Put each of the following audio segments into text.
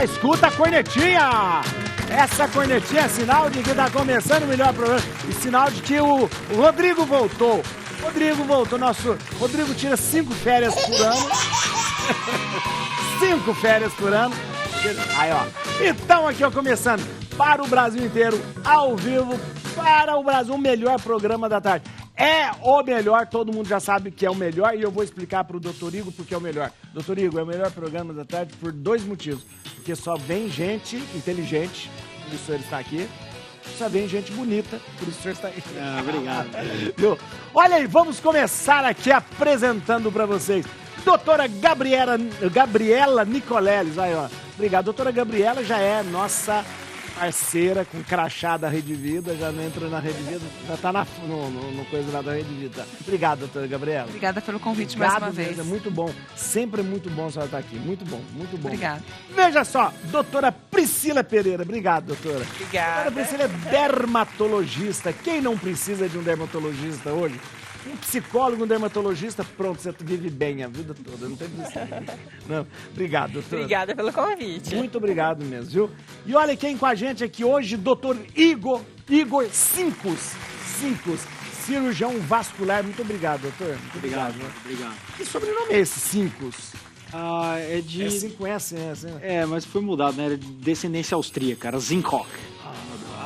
Já escuta a cornetinha! Essa cornetinha é sinal de que está começando o melhor programa e sinal de que o Rodrigo voltou. Rodrigo voltou, Rodrigo tira 5 férias por ano. 5 férias por ano. Aí, ó. Então, aqui, ó, começando para o Brasil inteiro, ao vivo, para o Brasil, o melhor programa da tarde. É o melhor, todo mundo já sabe que é o melhor e eu vou explicar para o Dr. Igor porque é o melhor. Dr. Igor, é o melhor programa da tarde por 2 motivos. Porque só vem gente inteligente, por isso ele está aqui. Só vem gente bonita, por isso o senhor está aí. Ah, obrigado. Viu? Olha aí, vamos começar aqui apresentando para vocês. Doutora Gabriela Nicoleles, aí ó. Obrigado, doutora Gabriela já é nossa parceira com crachá da Rede Vida, já não entra na Rede Vida, já tá no coisa lá da Rede Vida. Obrigado, doutora Gabriela. Obrigada pelo convite. Obrigado mais uma vez. É muito bom, sempre muito bom a senhora estar aqui, muito bom, muito bom. Obrigada. Veja só, doutora Priscila Pereira, obrigado, doutora. Obrigada. Doutora Priscila é dermatologista, quem não precisa de um dermatologista hoje? Um psicólogo, um dermatologista, pronto, você vive bem a vida toda, não tem necessidade. Não, obrigado, doutora. Obrigada pelo convite. Muito obrigado mesmo, viu? E olha quem com a gente aqui hoje, doutor Igor Cincos, cirurgião vascular. Muito obrigado, doutor. Muito Obrigado. Que sobrenome é esse, Cincos? Ah, é de... É 5S, é assim. É, mas foi mudado, né? Era de descendência austríaca, era Zincock.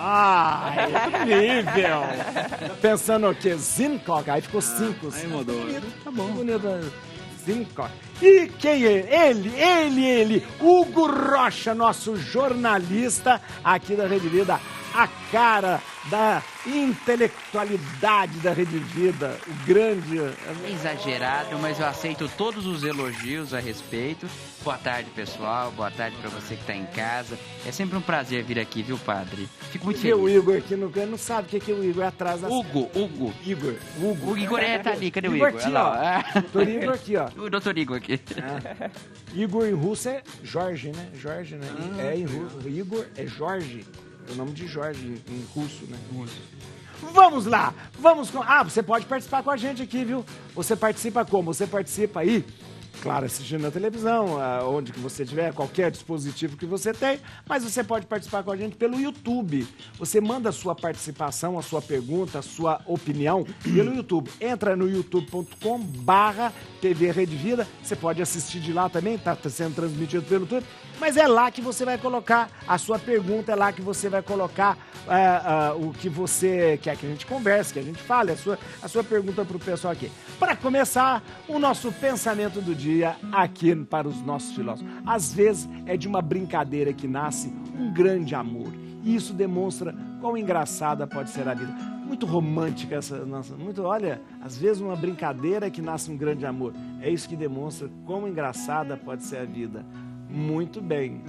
Ah, é outro nível. Tá pensando o quê? Zincock, aí ficou Cincos. Aí mudou. Bonito, Tá bom. bonito. Zincock. E quem é? Ele, Hugo Rocha, nosso jornalista aqui da Rede Vida, a cara da intelectualidade da Rede Vida, o grande... É exagerado, mas eu aceito todos os elogios a respeito. Boa tarde, pessoal. Boa tarde pra você que tá em casa. É sempre um prazer vir aqui, viu, padre? Fico muito E o feliz. Igor aqui não sabe o que é o Igor é atrás da... Hugo. Igor. O Igor tá ali, cadê o Igor Igor? aqui, Olha ó. lá. Doutor Igor aqui, ó. O doutor Igor aqui. É. Igor em russo é Jorge, né? Jorge, né? É em russo. Igor é Jorge. É o nome de Jorge em russo, né? Vamos lá! Vamos com... Ah, você pode participar com a gente aqui, viu? Você participa como? Você participa aí, claro, assistindo na televisão, onde que você tiver, qualquer dispositivo que você tem, mas você pode participar com a gente pelo YouTube. Você manda a sua participação, a sua pergunta, a sua opinião pelo YouTube. Entra no youtube.com/TV Rede Vida. Você pode assistir de lá também, tá sendo transmitido pelo YouTube. Mas é lá que você vai colocar a sua pergunta, é lá que você vai colocar o que você quer que a gente converse, que a gente fale, a sua pergunta para o pessoal aqui. Para começar, o nosso pensamento do dia aqui para os nossos filósofos. Às vezes é de uma brincadeira que nasce um grande amor. E isso demonstra quão engraçada pode ser a vida. Muito romântica essa nossa... Olha, às vezes uma brincadeira que nasce um grande amor. É isso que demonstra quão engraçada pode ser a vida. Muito bem.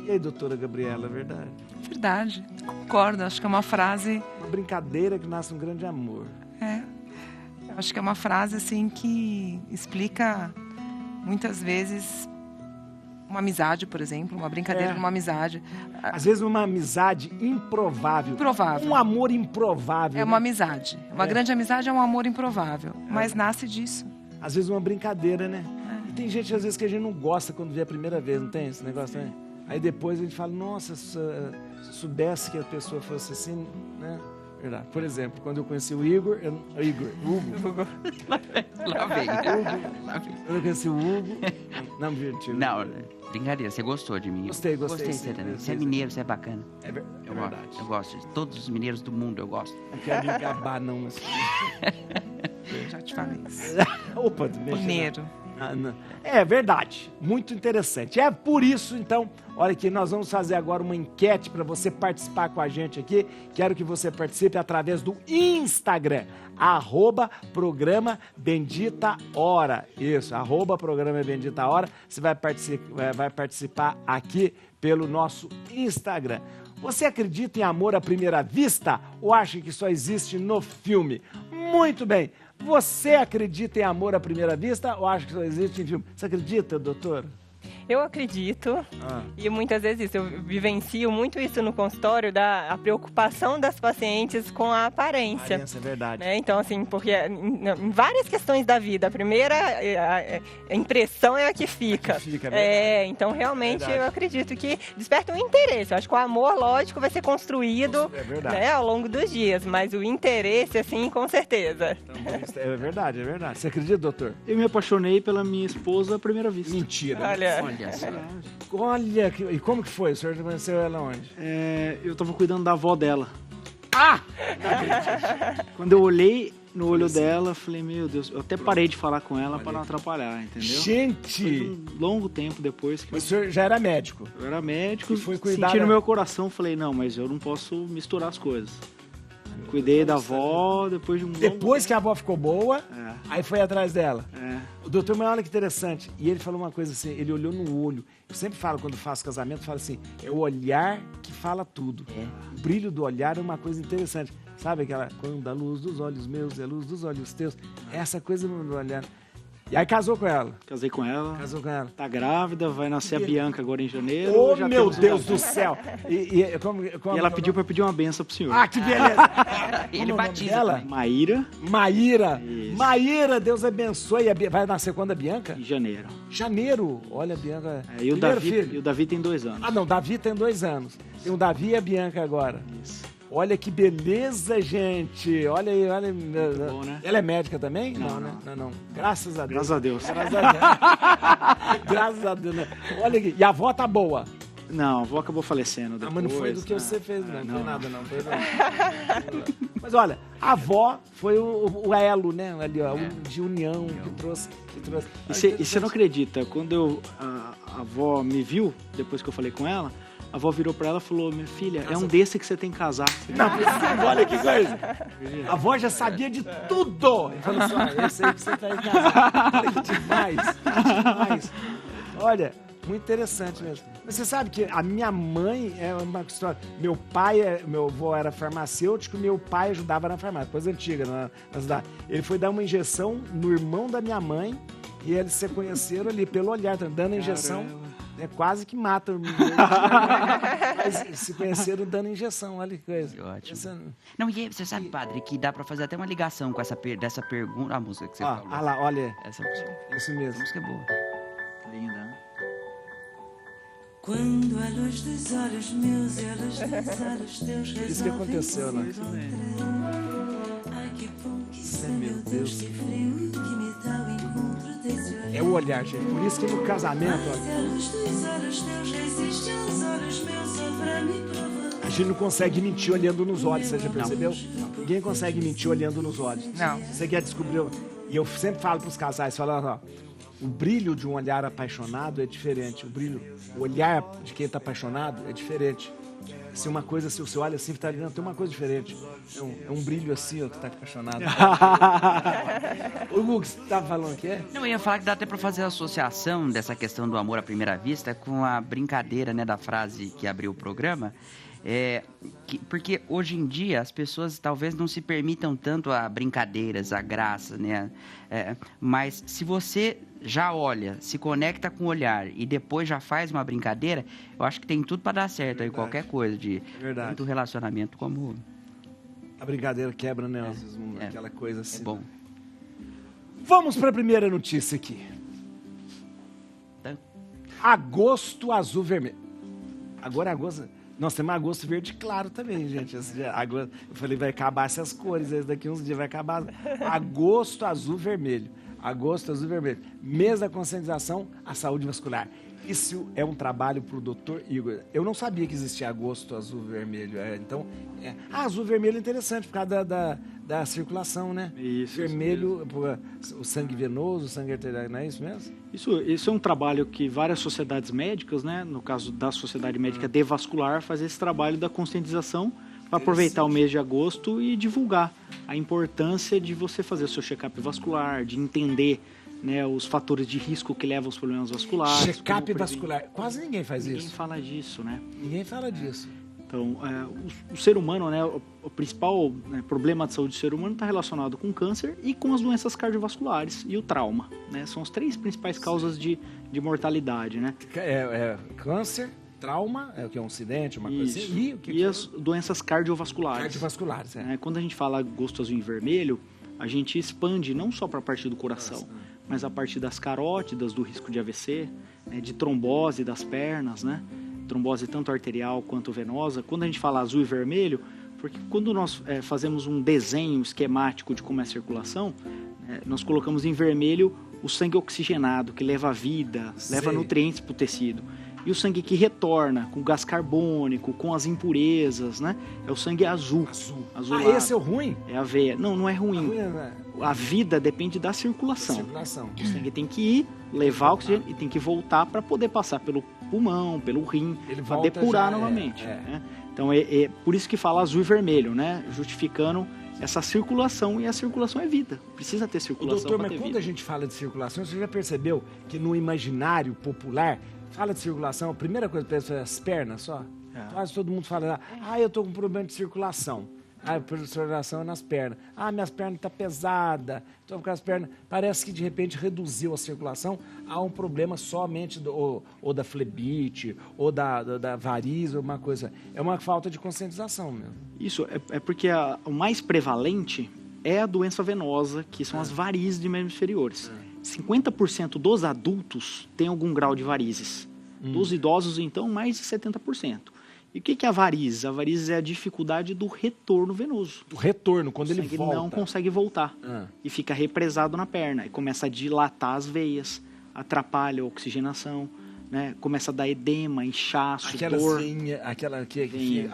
E aí, doutora Gabriela, é verdade? Verdade, concordo. Acho que é uma frase... Uma brincadeira que nasce um grande amor. Eu acho que é uma frase assim que explica muitas vezes uma amizade, por exemplo, uma brincadeira numa amizade. Às vezes uma amizade improvável. Improvável. Um amor improvável. É uma amizade. Uma grande amizade é um amor improvável, mas nasce disso. Às vezes uma brincadeira, né? E tem gente, às vezes, que a gente não gosta quando vê a primeira vez, não tem esse negócio também? Aí depois a gente fala, nossa, se eu soubesse que a pessoa fosse assim, né? Verdade. Por exemplo, quando eu conheci o Hugo. Lá vem. Quando eu conheci o Hugo... Não, mentira. Não, brincadeira, você gostou de mim. Gostei. Gostei você também. Você é mineiro, você é bacana. É verdade. Eu gosto de todos os mineiros do mundo, eu gosto. Não quero me acabar, não. Mas... Já te falei isso. Opa, Mineiro. É verdade, muito interessante. É por isso, então, olha que nós vamos fazer agora uma enquete para você participar com a gente aqui. Quero que você participe através do Instagram, @programa Bendita Hora. Isso, @programa Bendita Hora. Você vai participar aqui pelo nosso Instagram. Você acredita em amor à primeira vista ou acha que só existe no filme? Muito bem. Você acredita em amor à primeira vista ou acha que só existe em filme? Você acredita, doutor? Eu acredito, e muitas vezes isso, eu vivencio muito isso no consultório, a preocupação das pacientes com a aparência. É verdade. Né? Então, assim, porque em várias questões da vida, a primeira a impressão é a que fica. Então, realmente, eu acredito que desperta um interesse. Eu acho que o amor, lógico, vai ser construído né, ao longo dos dias, mas o interesse, assim, com certeza. É verdade, é verdade. Você acredita, doutor? Eu me apaixonei pela minha esposa à primeira vista. Mentira. Olha só. Olha, e como que foi? O senhor conheceu ela onde? Eu tava cuidando da avó dela. Ah! Quando eu olhei no olho dela, falei, meu Deus, eu até parei de falar com ela para não atrapalhar, entendeu? Gente! Foi um longo tempo depois que Mas o senhor já era médico? eu era médico, foi cuidar senti no meu coração, falei, não, mas eu não posso misturar as coisas. Cuidei da avó depois de um Depois que a avó ficou boa, aí foi atrás dela. O doutor, mas olha que interessante. E ele falou uma coisa assim, ele olhou no olho. Eu sempre falo, quando faço casamento, falo assim, é o olhar que fala tudo. O brilho do olhar é uma coisa interessante. Sabe aquela, quando a luz dos olhos meus é a luz dos olhos teus. Essa coisa do olhar. E aí casou com ela. Casei com ela. Casou com ela. Tá grávida, vai nascer a Bianca agora em janeiro. Oh, meu Deus do céu! E ela pediu pra eu pedir uma benção pro senhor. Ah, que beleza! Ele batiza ela? também. Maíra. Maíra! Isso. Maíra, Deus abençoe. Vai nascer quando a Bianca? Em janeiro. Janeiro! Olha a Bianca. E o Davi tem 2 anos. Ah, não, Davi tem 2 anos. Tem o Davi e a Bianca agora. Isso. Olha que beleza, gente. Olha aí, olha. Bom, né? Ela é médica também? Não. Né? Não. Graças a Deus. Graças a Deus. Graças a Deus. Graças a Deus. Né? Olha aqui. E a avó tá boa? Não, a avó acabou falecendo depois. Mas não foi do que você fez, não. Não foi nada, não. Foi nada. Mas olha, a avó foi o elo, né? Ali, ó, de união que trouxe. E você não acredita, quando a avó me viu, depois que eu falei com ela, a avó virou pra ela e falou, minha filha, é um desse que você tem que casar. Não, olha que coisa. A avó já sabia de tudo. Ele falou assim, ó, esse aí que você vai casar. Olha que demais. Olha, muito interessante mesmo. Mas você sabe que a minha mãe é uma história. Meu avô era farmacêutico, meu pai ajudava na farmácia, coisa antiga, na cidade. Ele foi dar uma injeção no irmão da minha mãe e eles se conheceram ali pelo olhar, dando a injeção. Quase que mata o menino. Mas se conheceram dando injeção, olha que coisa. Que ótimo. Não, e você sabe, padre, que dá pra fazer até uma ligação com dessa pergunta, a música que você falou. Ah lá, olha. Essa música. Isso mesmo. Essa música é boa. Linda, né? Quando a luz dos olhos meus e a luz dos olhos teus isso que aconteceu, né? Ai, que bom que isso é, meu Deus, que frio que me dá o encontro desse olhar. É o olhar, gente. Por isso que no casamento, Se a luz dos olhos teus resiste aos olhos meus só pra me provar. a gente não consegue mentir olhando nos olhos, você já percebeu? Ninguém consegue mentir olhando nos olhos. Não. Você quer descobrir... E eu sempre falo pros casais, falo, ó, o brilho de um olhar apaixonado é diferente. O olhar de quem tá apaixonado é diferente. Se uma coisa, se você olha assim, tá ali, não, tem uma coisa diferente. É um brilho assim, ó, que tá apaixonado. O Hugo, você tava falando que é? Não, eu ia falar que dá até pra fazer a associação dessa questão do amor à primeira vista com a brincadeira, né, da frase que abriu o programa. Porque hoje em dia as pessoas talvez não se permitam tanto a brincadeiras, a graça, né? Mas se você já olha, se conecta com o olhar e depois já faz uma brincadeira, eu acho que tem tudo para dar certo aí, qualquer coisa de tanto relacionamento como... A brincadeira quebra, né? Aquela coisa assim. É bom. Vamos para a primeira notícia aqui. Agosto azul vermelho. Agora é agosto... Nós temos agosto verde claro também, gente. Eu falei, vai acabar essas cores, daqui uns dias vai acabar. Agosto azul vermelho. Agosto azul vermelho. Mês da conscientização à saúde vascular. Isso é um trabalho para o doutor Igor. Eu não sabia que existia agosto azul vermelho. Azul vermelho é interessante por causa da circulação, né? Isso. Vermelho, o sangue venoso, o sangue arterial, não é isso mesmo? Isso é um trabalho que várias sociedades médicas, né? No caso da Sociedade Médica de Vascular, faz esse trabalho da conscientização para aproveitar o mês de agosto e divulgar a importância de você fazer o seu check-up vascular, de entender, né, os fatores de risco que levam aos problemas vasculares. Check-up vascular. Quase ninguém faz isso. Ninguém fala disso, né? Ninguém fala disso. Então, o ser humano, né, o principal, né, problema de saúde do ser humano está relacionado com o câncer e com as doenças cardiovasculares e o trauma, né? São as 3 principais causas de mortalidade, né? Câncer, trauma, é o que é um acidente, uma coisa assim. E as doenças cardiovasculares. Cardiovasculares, Quando a gente fala gosto azul e vermelho, a gente expande não só para a parte do coração, mas a parte das carótidas, do risco de AVC, né, de trombose das pernas, né? Trombose tanto arterial quanto venosa. Quando a gente fala azul e vermelho, porque quando nós fazemos um desenho esquemático de como é a circulação, nós colocamos em vermelho o sangue oxigenado, que leva vida, leva nutrientes para o tecido. E o sangue que retorna com gás carbônico, com as impurezas, né? É o sangue azul. Azulado. Esse é o ruim? É a veia. Não é ruim. A vida depende da circulação. O sangue tem que ir, levar oxigênio e tem que voltar para poder passar pelo pulmão, pelo rim, para depurar novamente. Né? Então é por isso que fala azul e vermelho, né? Justificando essa circulação, e a circulação é vida. Precisa ter circulação. Doutor, mas quando a gente fala de circulação, você já percebeu que no imaginário popular, fala de circulação, a primeira coisa que pensa é as pernas só? Quase todo mundo fala, eu tô com problema de circulação. A circulação é nas pernas. Minhas pernas estão pesadas, estou com as pernas... Parece que de repente reduziu a circulação a um problema somente ou da flebite, ou da varize, ou uma coisa. É uma falta de conscientização mesmo. Isso, é porque o mais prevalente é a doença venosa, que são as varizes de membros inferiores. 50% dos adultos têm algum grau de varizes. Dos idosos, então, mais de 70%. E o que é a varizes? A varizes é a dificuldade do retorno venoso. Do retorno, quando ele volta. Ele não consegue voltar. E fica represado na perna. E começa a dilatar as veias, atrapalha a oxigenação, né? Começa a dar edema, inchaço, dor.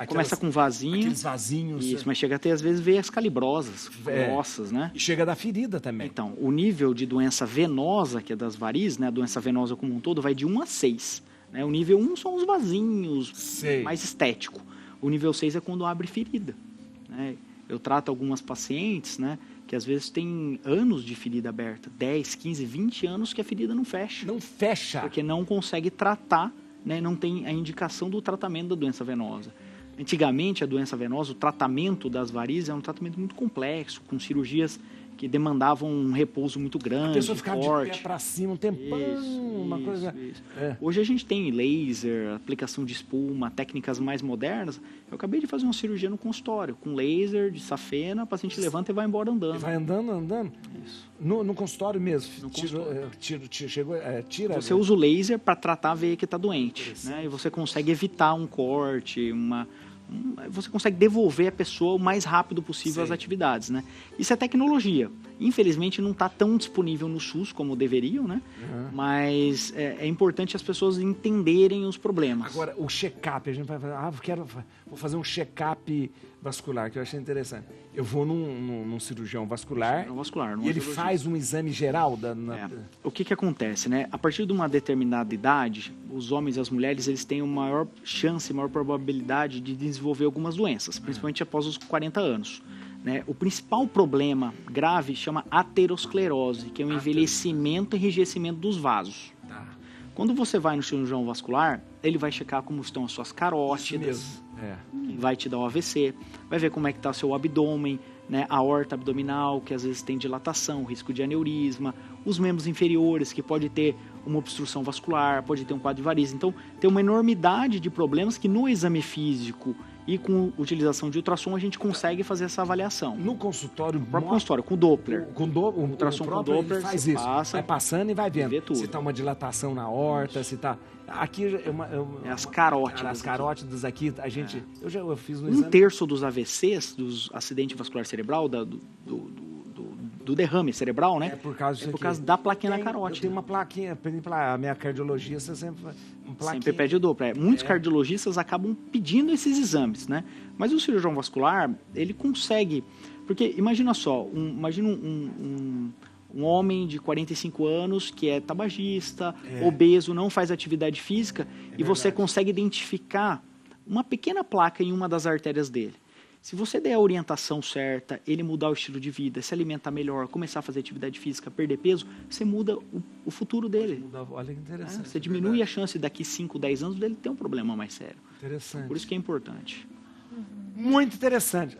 Começa com vasinho. Aqueles vasinhos. Isso, mas chega até às vezes veias calibrosas, grossas, né? E chega da ferida também. Então, o nível de doença venosa, que é das varizes, né? A doença venosa como um todo, vai de 1 a 6. O nível 1 são os vasinhos, mais estético. O nível 6 é quando abre ferida. Eu trato algumas pacientes, né, que às vezes têm anos de ferida aberta. 10, 15, 20 anos que a ferida não fecha. Não fecha? Porque não consegue tratar, né, não tem a indicação do tratamento da doença venosa. Antigamente, a doença venosa, o tratamento das varizes era um tratamento muito complexo, com cirurgias que demandavam um repouso muito grande, a pessoa ficava forte. De pé pra cima um tempão, uma coisa... Hoje a gente tem laser, aplicação de espuma, técnicas mais modernas. Eu acabei de fazer uma cirurgia no consultório, com laser, de safena, o paciente levanta e vai embora andando. E vai andando? Isso. No consultório mesmo? No consultório. Tira... Você usa o laser para tratar a veia que está doente, né? E você consegue evitar um corte, você consegue devolver a pessoa o mais rápido possível às atividades, né? Isso é tecnologia. Infelizmente não está tão disponível no SUS como deveriam, né? Mas é importante as pessoas entenderem os problemas. Agora, o check-up, a gente vai fazer, vou fazer um check-up vascular, que eu achei interessante. Eu vou num cirurgião vascular, e ele faz um exame geral O que acontece, né? A partir de uma determinada idade, os homens e as mulheres, eles têm uma maior chance, maior probabilidade de desenvolver algumas doenças, principalmente após os 40 anos. Né? O principal problema grave chama aterosclerose, que é o envelhecimento e enrijecimento dos vasos. Quando você vai no cirurgião vascular, ele vai checar como estão as suas carótidas, vai te dar o AVC, vai ver como é que está o seu abdômen, né? A aorta abdominal, que às vezes tem dilatação, risco de aneurisma, os membros inferiores, que pode ter uma obstrução vascular, pode ter um quadro de varizes. Então, tem uma enormidade de problemas que no exame físico e com utilização de ultrassom a gente consegue fazer essa avaliação. No consultório? No próprio consultório, com Doppler. O ultrassom com Doppler faz isso. Vai passando e vai vendo. Vê tudo. Se está uma dilatação na horta, se está... Aqui é as carótidas. As carótidas aqui, a gente... Eu fiz um exame... 1/3 dos AVCs, dos acidentes vascular cerebral, do derrame cerebral, né? É por causa da plaquinha na carótida. Eu tenho uma plaquinha, a minha cardiologista sempre... Sempre pede o Doppler. Muitos cardiologistas acabam pedindo esses exames, né? Mas o cirurgião vascular, ele consegue... Porque imagina só, imagina um homem de 45 anos que é tabagista, obeso, não faz atividade física, e você consegue identificar uma pequena placa em uma das artérias dele. Se você der a orientação certa, ele mudar o estilo de vida, se alimentar melhor, começar a fazer atividade física, perder peso, você muda o futuro dele. Olha que interessante. Você diminui a chance daqui 5, 10 anos dele ter um problema mais sério. Interessante. Por isso que é importante. Muito interessante.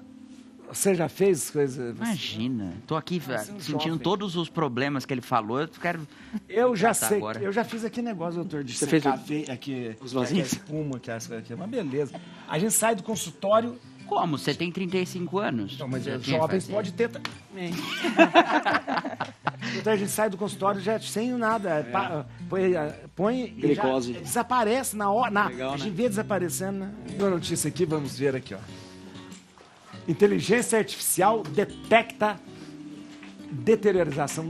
Você já fez coisas... Imagina, tô aqui sentindo jovem. todos os problemas que ele falou, eu quero... Eu já tratar sei, agora. eu já fiz aqui negócio, doutor, de Você fez secar aqui, os vasinhos? aqui, espuma, aqui é uma beleza. A gente sai do consultório, Como? Você tem 35 anos? não, mas Já os tinha jovens fazer. podem ter também. Doutor, a gente sai do consultório já sem nada, põe e já Glicose. desaparece na hora, Legal, a né? gente vê desaparecendo, né? Uma notícia aqui, vamos ver aqui, ó. Inteligência artificial detecta deterioração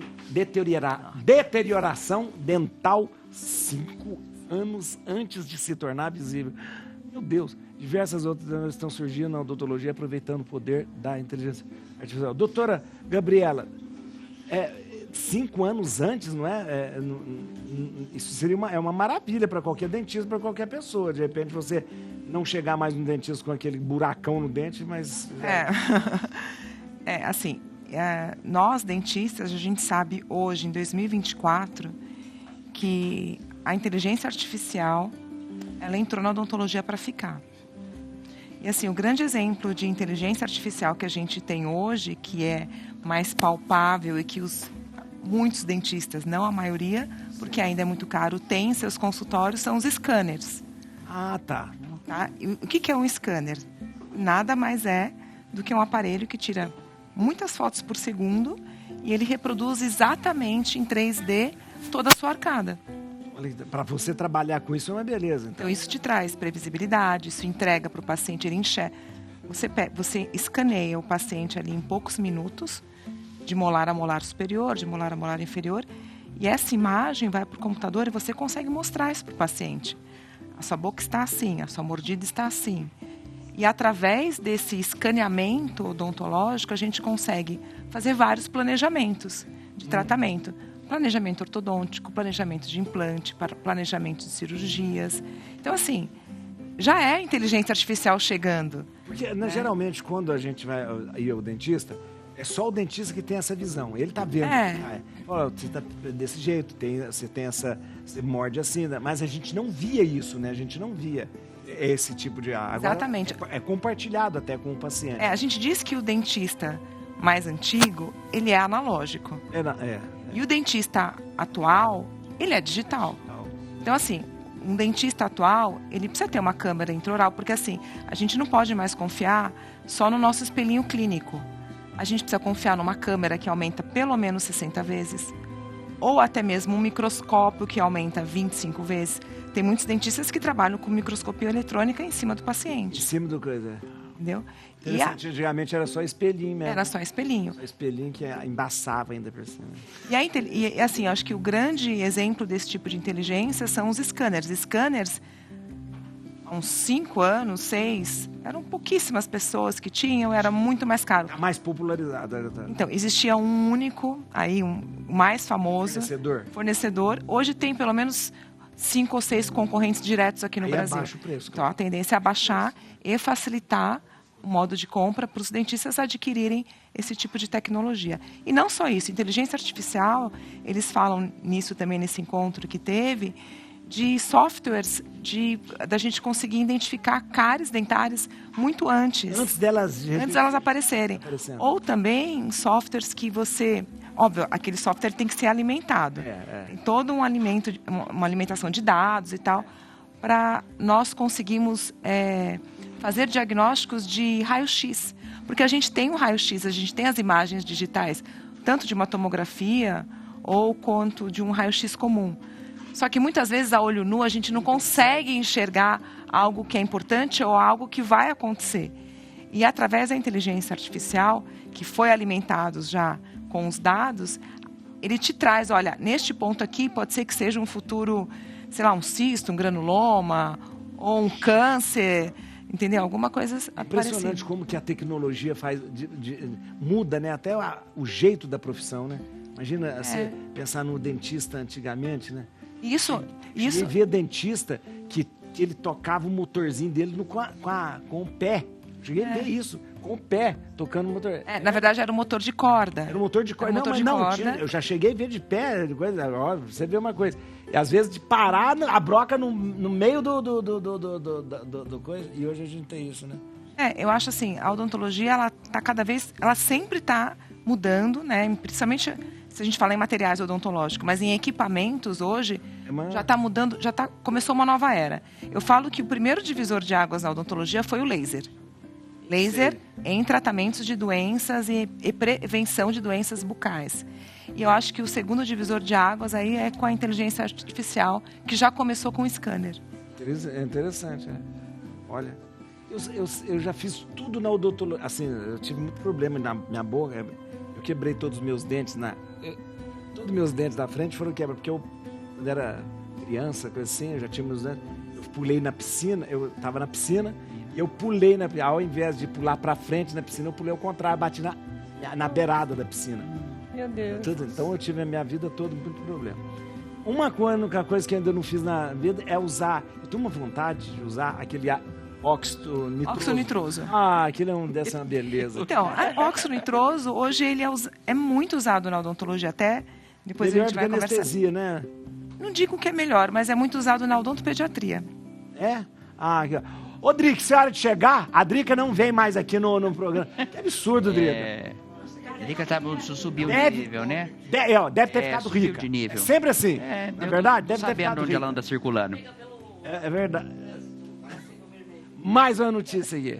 dental 5 anos antes de se tornar visível. Meu Deus, diversas outras estão surgindo na odontologia aproveitando o poder da inteligência artificial. Doutora Gabriela, 5 anos antes, não é? Isso seria uma maravilha para qualquer dentista, para qualquer pessoa. De repente você não chegar mais no dentista com aquele buracão no dente, mas... Assim, nós dentistas, a gente sabe hoje, em 2024, que a inteligência artificial, ela entrou na odontologia para ficar. E assim, o grande exemplo de inteligência artificial que a gente tem hoje, que é mais palpável e que muitos dentistas, não a maioria, porque ainda é muito caro, tem em seus consultórios, são os scanners. Ah, tá. Tá? E o que é um scanner? Nada mais é do que um aparelho que tira muitas fotos por segundo e ele reproduz exatamente em 3D toda a sua arcada. Para você trabalhar com isso é uma beleza. Então, isso te traz previsibilidade, isso entrega para o paciente, ele enxerga. Você escaneia o paciente ali em poucos minutos, de molar a molar superior, de molar a molar inferior, e essa imagem vai para o computador e você consegue mostrar isso para o paciente. A sua boca está assim, a sua mordida está assim. E através desse escaneamento odontológico, a gente consegue fazer vários planejamentos de tratamento. Planejamento ortodôntico, planejamento de implante, planejamento de cirurgias. Então, assim, já é inteligência artificial chegando. Porque, geralmente, quando a gente vai ir ao dentista, é só o dentista que tem essa visão. Ele tá vendo. Olha, você tá desse jeito, você tem essa... Você morde assim, né? Mas a gente não via isso, né? A gente não via esse tipo de... Agora, Exatamente. É compartilhado até com o paciente. A gente diz que o dentista mais antigo, ele é analógico. E o dentista atual, ele é digital. Então, assim, um dentista atual, ele precisa ter uma câmera intraoral, porque, assim, a gente não pode mais confiar só no nosso espelhinho clínico. A gente precisa confiar numa câmera que aumenta pelo menos 60 vezes, ou até mesmo um microscópio que aumenta 25 vezes. Tem muitos dentistas que trabalham com microscopia eletrônica em cima do paciente. Em cima do coisa. Entendeu? Antigamente era só espelhinho mesmo. Era só espelhinho. Só espelhinho que embaçava ainda por cima. E assim, eu acho que o grande exemplo desse tipo de inteligência são os scanners. Scanners, há uns 5 anos, 6, eram pouquíssimas pessoas que tinham, era muito mais caro. A mais popularizada. Então, existia um único, o mais famoso... Fornecedor. Hoje tem pelo menos 5 ou 6 concorrentes diretos aqui no Brasil. Abaixa o preço. Então, a tendência é abaixar e facilitar o modo de compra para os dentistas adquirirem esse tipo de tecnologia. E não só isso, inteligência artificial, eles falam nisso também nesse encontro que teve, de softwares da gente conseguir identificar cáries dentárias muito antes. Antes delas aparecerem. Ou também softwares que você... Óbvio, aquele software tem que ser alimentado. Tem todo uma alimentação de dados e tal, para nós conseguirmos fazer diagnósticos de raio-x. Porque a gente tem um raio-x, a gente tem as imagens digitais, tanto de uma tomografia ou quanto de um raio-x comum. Só que muitas vezes, a olho nu, a gente não consegue enxergar algo que é importante ou algo que vai acontecer. E através da inteligência artificial, que foi alimentado já com os dados, ele te traz, olha, neste ponto aqui pode ser que seja um futuro, sei lá, um cisto, um granuloma, ou um câncer, entendeu? Alguma coisa impressionante parecida. Como que a tecnologia muda, né? Até o jeito da profissão, né? Imagina você pensar no dentista antigamente, né? Isso. Cheguei a ver dentista que ele tocava o motorzinho dele com o pé. Cheguei a ver isso, com o pé, tocando o motor. Na verdade, era um motor de corda. Era um motor de corda. Eu já cheguei a ver de pé, coisa, você vê uma coisa. E às vezes de parar a broca no meio do coisa. E hoje a gente tem isso, né? Eu acho assim, a odontologia, ela sempre está mudando, né? Principalmente se a gente fala em materiais odontológicos, mas em equipamentos hoje já está mudando, começou uma nova era. Eu falo que o primeiro divisor de águas na odontologia foi o laser. Laser em tratamentos de doenças e prevenção de doenças bucais. E eu acho que o segundo divisor de águas aí é com a inteligência artificial, que já começou com o scanner. É interessante, Olha, eu já fiz tudo na odontologia. Assim, eu tive muito problema na minha boca. Eu quebrei todos os meus dentes todos os meus dentes da frente foram quebrados, porque quando era criança, coisa assim, eu já tinha meus dentes. Eu pulei na piscina, eu estava na piscina, eu pulei ao invés de pular para frente na piscina, eu pulei ao contrário, bati na beirada da piscina. Meu Deus. Então eu tive a minha vida toda muito problema. Uma coisa que eu ainda não fiz na vida é usar. Eu tenho uma vontade de usar aquele óxido nitroso. Óxido nitroso. Aquilo dessa beleza. Então, óxido nitroso, hoje ele é muito usado na odontologia, até depois melhor a gente vai conversar. Anestesia, né? Não digo que é melhor, mas é muito usado na odontopediatria. É? Aqui, ó. Ô, Drica, se a hora de chegar, a Drica não vem mais aqui no programa. Que absurdo, Drica. Drica subiu de nível, né? Deve ter ficado rica. De nível. É sempre assim. Não é verdade? Deve ter ficado sabendo onde ela anda circulando. É verdade. Mais uma notícia aqui.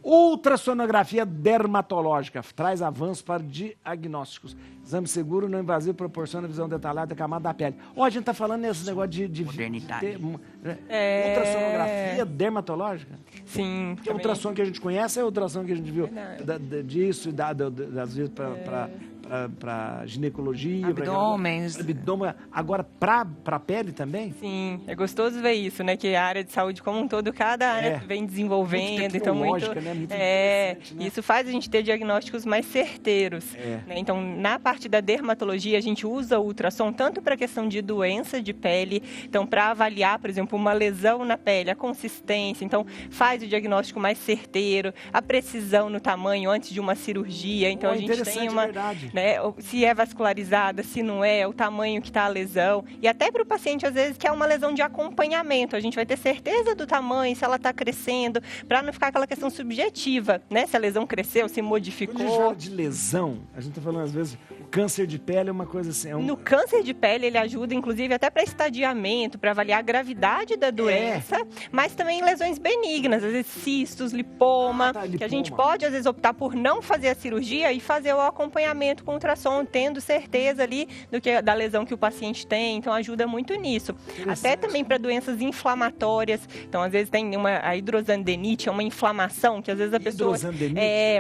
Ultrassonografia dermatológica traz avanços para diagnósticos. Exame seguro, não invasivo, proporciona visão detalhada da camada da pele. A gente está falando nesse negócio de modernidade. Ultrassonografia dermatológica? Sim. Porque o ultrassom que a gente conhece é o ultrassom que a gente viu disso e das vezes para ginecologia, abdômen. Agora para pele também? Sim, é gostoso ver isso, né? Que a área de saúde como um todo, cada área vem desenvolvendo, então né? Muito interessante, né? Isso faz a gente ter diagnósticos mais certeiros. Né? Então, na parte da dermatologia, a gente usa o ultrassom tanto para a questão de doença de pele, então para avaliar, por exemplo, uma lesão na pele, a consistência, então faz o diagnóstico mais certeiro, a precisão no tamanho antes de uma cirurgia, então a gente tem uma, né, se é vascularizada, se não é, o tamanho que está a lesão, e até para o paciente às vezes que é uma lesão de acompanhamento, a gente vai ter certeza do tamanho, se ela está crescendo, para não ficar aquela questão subjetiva, né, se a lesão cresceu, se modificou. Quando a gente fala de lesão, a gente está falando às vezes, o câncer de pele é uma coisa assim. No câncer de pele ele ajuda inclusive até para estadiamento, para avaliar a gravidade da doença, mas também em lesões benignas, às vezes cistos, lipoma, que a gente pode às vezes optar por não fazer a cirurgia e fazer o acompanhamento com ultrassom, tendo certeza ali da lesão que o paciente tem, então ajuda muito nisso. Até também para doenças inflamatórias, então às vezes tem a hidrosandenite, é uma inflamação que às vezes a pessoa...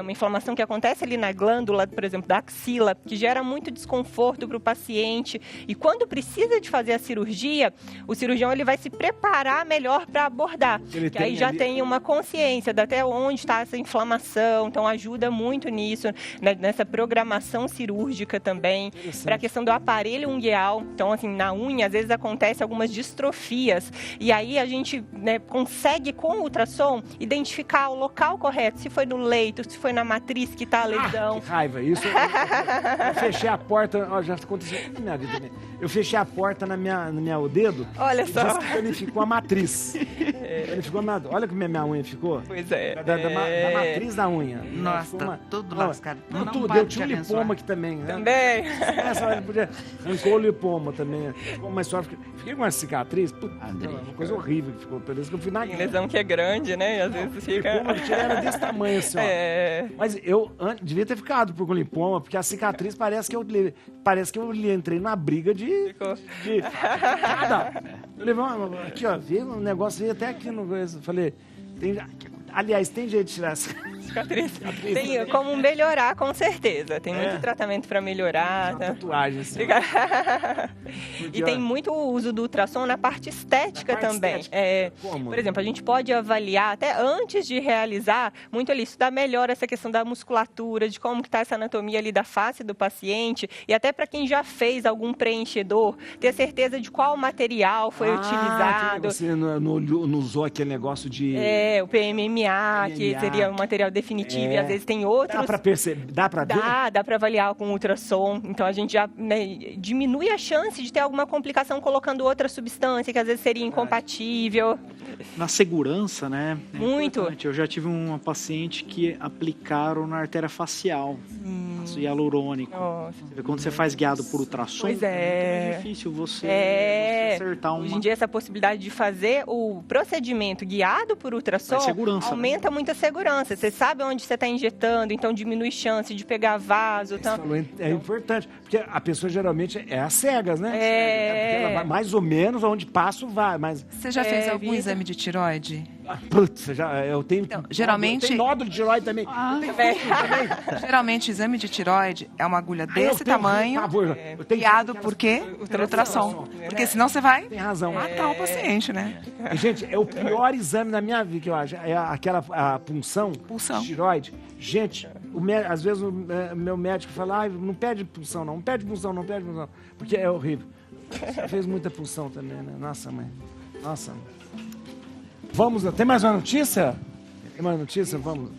uma inflamação que acontece ali na glândula, por exemplo, da axila, que gera muito desconforto para o paciente, e quando precisa de fazer a cirurgia, o cirurgião ele vai se preparar melhor para abordar, que aí já tem uma consciência de até onde está essa inflamação, então ajuda muito nisso, né, nessa programação cirúrgica também, para a questão do aparelho ungueal, então assim, na unha às vezes acontece algumas distrofias, e aí a gente, né, consegue com o ultrassom identificar o local correto, se foi no leito, se foi na matriz que está a lesão. Que raiva, isso eu fechei a porta, já aconteceu na minha vida também. Eu fechei a porta o dedo. Olha só. Disse que danificou a matriz. Olha como minha unha ficou. Pois é. Da matriz da unha. Nossa, tá tudo lascado. Eu tinha um lipoma aqui também. Né? Também. Arrancou o lipoma também. Mas só fiquei com uma cicatriz. Uma coisa horrível que ficou. Por isso que eu fui na lesão que é grande, né? E às vezes fica... O lipoma que era desse tamanho assim, ó. Mas eu devia ter ficado com lipoma, porque a cicatriz parece que eu entrei numa briga de... Eu levei aqui, ó, veio um negócio, veio até aqui no... Falei, aliás, tem jeito de tirar essa cicatriz? Tem como melhorar, com certeza. Tem muito tratamento para melhorar. Tá? Tatuagem, assim. E tem muito uso do ultrassom na parte estética também. Por exemplo, a gente pode avaliar, até antes de realizar, muito ali, estudar melhor essa questão da musculatura, de como está essa anatomia ali da face do paciente, e até para quem já fez algum preenchedor, ter certeza de qual material foi utilizado. Você não usou aquele negócio de... o PMMA, que seria um material definitiva e às vezes tem outros. Dá para perceber? Dá para ver? Dá para avaliar com ultrassom. Então a gente já, né, diminui a chance de ter alguma complicação colocando outra substância que às vezes seria incompatível. Na segurança, né? Muito. Importante. Eu já tive uma paciente que aplicaram na artéria facial, ácido hialurônico. Nossa. Você vê, quando você faz guiado por ultrassom, Pois é muito difícil você acertar uma... Hoje em dia, essa possibilidade de fazer o procedimento guiado por ultrassom aumenta muito a segurança. Você sabe onde você está injetando, então diminui chance de pegar vaso. Então... É importante, porque a pessoa geralmente é às cegas, né? É. Ela vai mais ou menos onde passa vai, mas... Você já fez algum exame de tireoide? Putz, eu tenho... Então, geralmente... Eu tenho nódulo de tireoide também. Geralmente, o exame de tireoide é uma agulha desse tamanho, guiado por quê? Pelo ultrassom. Porque senão você vai matar o paciente, né? Gente, é o pior exame da minha vida, que eu acho. É aquela punção de tireoide. Gente, às vezes o meu médico fala, não pede punção, não pede punção, não pede punção. Porque é horrível. Você fez muita punção também, né? Nossa, mãe. Nossa. Vamos, tem mais uma notícia? Tem mais notícia? Vamos.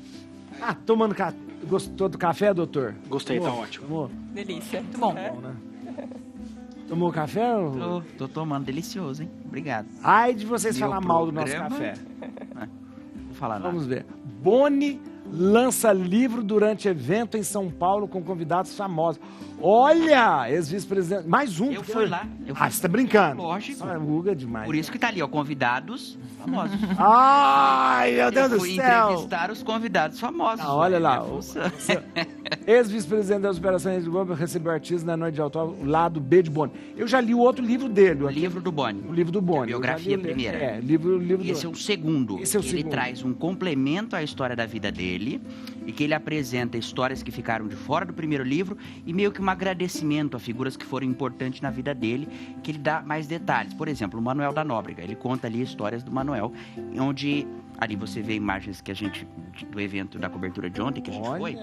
Tomando café. Gostou do café, doutor? Gostei, tá ótimo. Tomou? Delícia. Muito bom. Né? Tomou café? Tô tomando, delicioso, hein? Obrigado. Ai de vocês Meu falar mal do nosso programa? café. Vou falar nada. Vamos ver. Boni lança livro durante evento em São Paulo com convidados famosos. Olha, ex-vice-presidente. Mais um. Eu fui lá. Você tá brincando? Lógico. Guga demais. Por isso que tá ali, ó, convidados famosos. Ai, meu Deus Eu do fui céu. entrevistar os convidados famosos. Olha lá. Minha função. Ex-vice-presidente das operações do Globo recebeu artistas na noite de autógrafo, lado B de Boni. Eu já li o outro livro dele. O livro do Boni. O livro do Boni. A biografia primeira. Livro Esse é o segundo. Esse é o Ele segundo. traz um complemento à história da vida dele e que ele apresenta histórias que ficaram de fora do primeiro livro e meio que um agradecimento a figuras que foram importantes na vida dele, que ele dá mais detalhes. Por exemplo, o Manuel da Nóbrega. Ele conta ali histórias do Manuel, onde ali você vê imagens que a gente do evento da cobertura de ontem que a gente foi.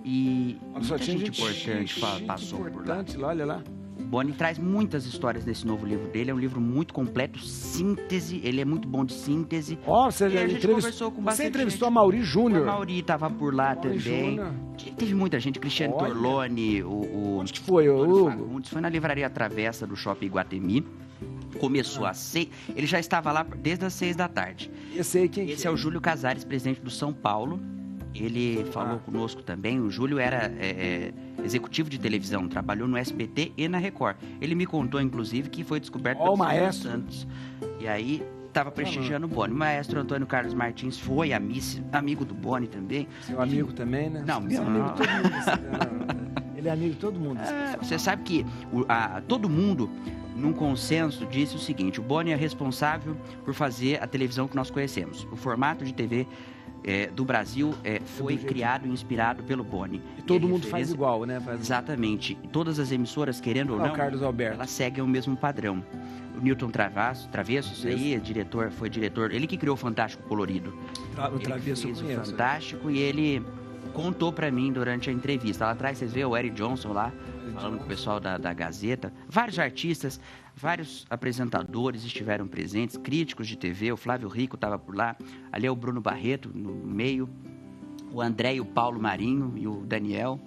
E muita gente importante passou por lá. Olha lá. O Boni traz muitas histórias nesse novo livro dele. É um livro muito completo, síntese. Ele é muito bom de síntese. Você já conversou com bastante Você entrevistou gente. a Mauri Júnior. A Mauri estava por lá também. Júnior. Teve muita gente. Cristiano Torlone. Onde que foi, Hugo? Foi na Livraria Travessa do Shopping Iguatemi. Começou às 6. Ele já estava lá desde as 6 da tarde. Esse é o Júlio Casares, presidente do São Paulo. Ele falou conosco também. O Júlio era executivo de televisão, trabalhou no SBT e na Record. Ele me contou, inclusive, que foi descoberto pelo maestro Santos. E aí estava prestigiando o Boni. O maestro Antônio Carlos Martins foi amigo do Boni também. Seu amigo também, né? Não, meu amigo de todo mundo. Ele é amigo de todo mundo. Você sabe que todo mundo, num consenso, disse o seguinte: o Boni é responsável por fazer a televisão que nós conhecemos. O formato de TV do Brasil foi criado e inspirado pelo Boni. E todo mundo faz igual, né? Exatamente. Todas as emissoras, querendo ou não, Carlos Alberto. Elas seguem o mesmo padrão. O Newton Travesso, isso aí, foi diretor, ele que criou o Fantástico Colorido. O Travesso fez o Fantástico e ele contou pra mim durante a entrevista. Lá atrás vocês veem o Eric Johnson lá, falando com o pessoal da Gazeta. Vários artistas, vários apresentadores estiveram presentes, críticos de TV, o Flávio Rico estava por lá, ali é o Bruno Barreto no meio, o André e o Paulo Marinho e o Daniel.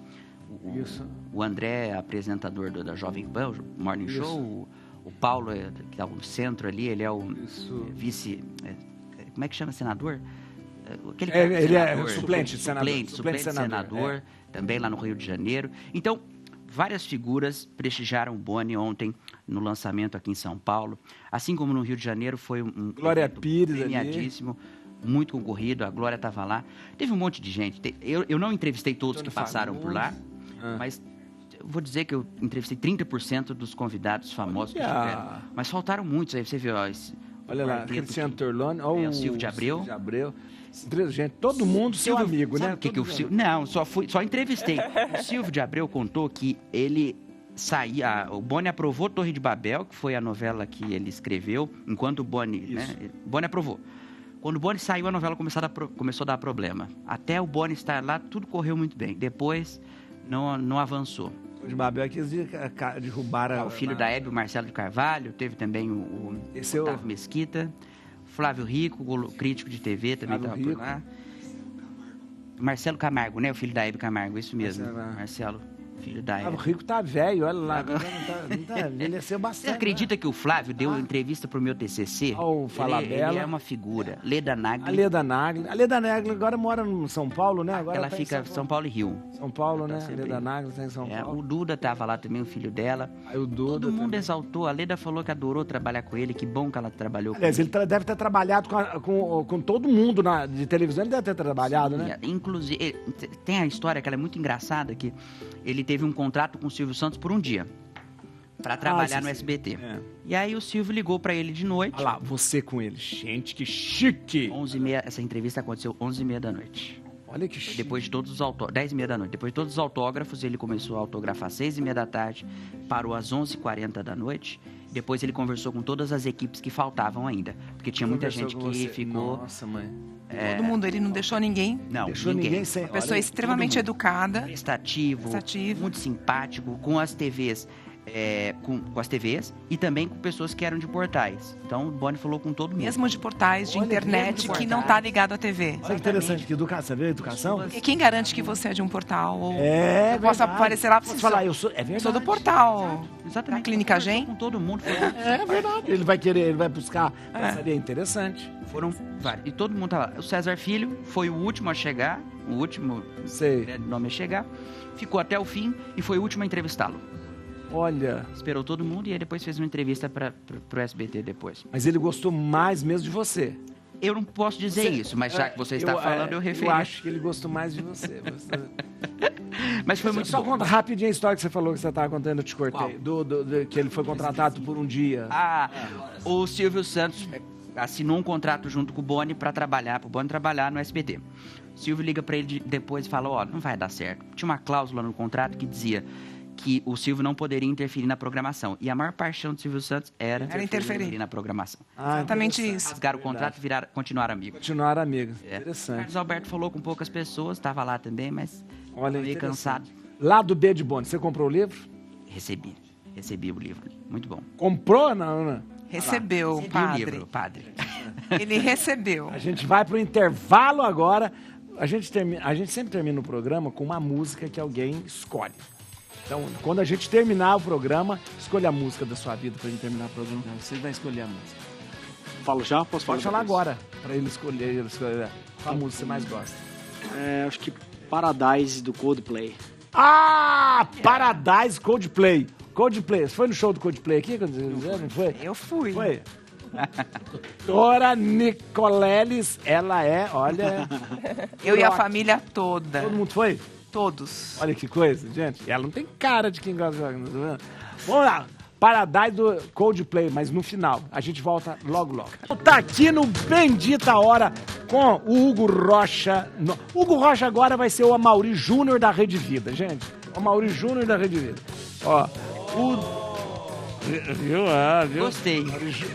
O André é apresentador da Jovem Pan, o Morning Show. O Paulo, que está no centro ali, ele é o vice... como é que chama? Senador? Ele é suplente de senador. Suplente de senador, também lá no Rio de Janeiro. Então, várias figuras prestigiaram o Boni ontem no lançamento aqui em São Paulo. Assim como no Rio de Janeiro, foi um Glória Pires premiadíssimo, muito concorrido. A Glória estava lá. Teve um monte de gente. Eu não entrevistei todos que passaram por lá, mas vou dizer que eu entrevistei 30% dos convidados famosos que estiveram. Mas faltaram muitos. Aí você vê, olha lá, Cristiano Torlone, o Silvio de Abreu. Gente, todo mundo seu amigo, né? Não, só entrevistei. O Silvio de Abreu contou que ele saía... O Boni aprovou Torre de Babel, que foi a novela que ele escreveu, enquanto o Boni... Boni aprovou. Quando o Boni saiu, a novela começou a dar problema. Até o Boni estar lá, tudo correu muito bem. Depois, não avançou. De Babel que eles derrubaram... O filho da Hebe, o Marcelo de Carvalho, teve também o Otávio Mesquita, Flávio Rico, crítico de TV, também estava por lá. Marcelo Camargo, né? O filho da Hebe Camargo, isso mesmo. Marcelo, filho da Hebe. O Rico tá velho, olha lá. Não tá, envelheceu bastante. Você acredita que o Flávio deu entrevista pro meu TCC? Ele é uma figura. Leda Nagli. A Leda Nagli agora mora em São Paulo, né? Agora ela fica em São Paulo e Rio. São Paulo, né? A Leda Nagli tá em São Paulo. O Duda tava lá também, o filho dela. O Duda Todo mundo também exaltou. A Leda falou que adorou trabalhar com ele. Que bom que ela trabalhou com ele. Ele deve ter trabalhado com todo mundo de televisão. Ele deve ter trabalhado, né? Inclusive, tem a história que ela é muito engraçada, que ele teve um contrato com o Silvio Santos por um dia para trabalhar no SBT. E aí o Silvio ligou para ele de noite. Olha lá, você com ele. Gente, que chique! 11h30, essa entrevista aconteceu 11h30 da noite. Olha que chique. Depois de todos os 10h30 da noite. Depois de todos os autógrafos, ele começou a autografar às 6h30 da tarde, parou às 11h40 da noite. Depois ele conversou com todas as equipes que faltavam ainda. Porque tinha muita gente que ficou... Nossa, mãe. Todo mundo, ele não deixou ninguém. Não, deixou ninguém sem... Uma pessoa extremamente educada. Prestativo, muito simpático, com as TVs. Com as TVs e também com pessoas que eram de portais. Então o Boni falou com todo mundo. Mesmo de portais, de internet, que não está ligado à TV. Olha que interessante, que educação, você vê educação? E quem garante que você é de um portal? Ou possa aparecer lá para você falar, eu sou, é verdade. Sou do portal. Exatamente. Da Clínica Gen. Com todo mundo. É verdade. Ele vai buscar. Seria interessante. Foram vários. E todo mundo tá lá. O César Filho foi o último a chegar, o último nome a chegar. Ficou até o fim e foi o último a entrevistá-lo. Olha. Esperou todo mundo e aí depois fez uma entrevista pro SBT depois. Mas ele gostou mais mesmo de você. Eu não posso dizer isso, mas já que você está falando, eu referi. Eu acho que ele gostou mais de você. Mas foi muito Só bom. conta rapidinho a história que você falou que você estava contando, eu te cortei. Que ele foi contratado por um dia. O Silvio Santos assinou um contrato junto com o Boni para o Boni trabalhar no SBT. O Silvio liga para ele depois e fala, não vai dar certo. Tinha uma cláusula no contrato que dizia que o Silvio não poderia interferir na programação. E a maior paixão do Silvio Santos era interferir na programação. Exatamente isso. Rasgaram o contrato e continuaram amigos. Continuaram amigos. Interessante. Carlos Alberto falou com poucas pessoas, estava lá também, mas meio cansado. Lá do B de Boni, você comprou o livro? Recebi o livro. Muito bom. Comprou, não? Recebeu, padre. O livro, padre. Ele recebeu. A gente vai pro intervalo agora. A gente sempre termina o programa com uma música que alguém escolhe. Então, quando a gente terminar o programa, escolha a música da sua vida pra gente terminar o programa. Não, você vai escolher a música. Falo já? Posso falar? Pode falar agora, pra ele escolher qual música você mais gosta. Acho que Paradise, do Coldplay. Paradise, Coldplay. Coldplay. Você foi no show do Coldplay aqui? Não foi? Eu fui. Foi. Doutora Nicoleles, ela é, olha... Eu e a família toda. Todo mundo foi? Todos. Olha que coisa, gente. Ela não tem cara de quem gosta de jogar. Vamos lá. Paradise do Coldplay, mas no final. A gente volta logo. Tá aqui no Bendita Hora com o Hugo Rocha. Hugo Rocha agora vai ser o Amaury Júnior da Rede Vida, gente. O Amaury Júnior da Rede Vida. Viu? Gostei.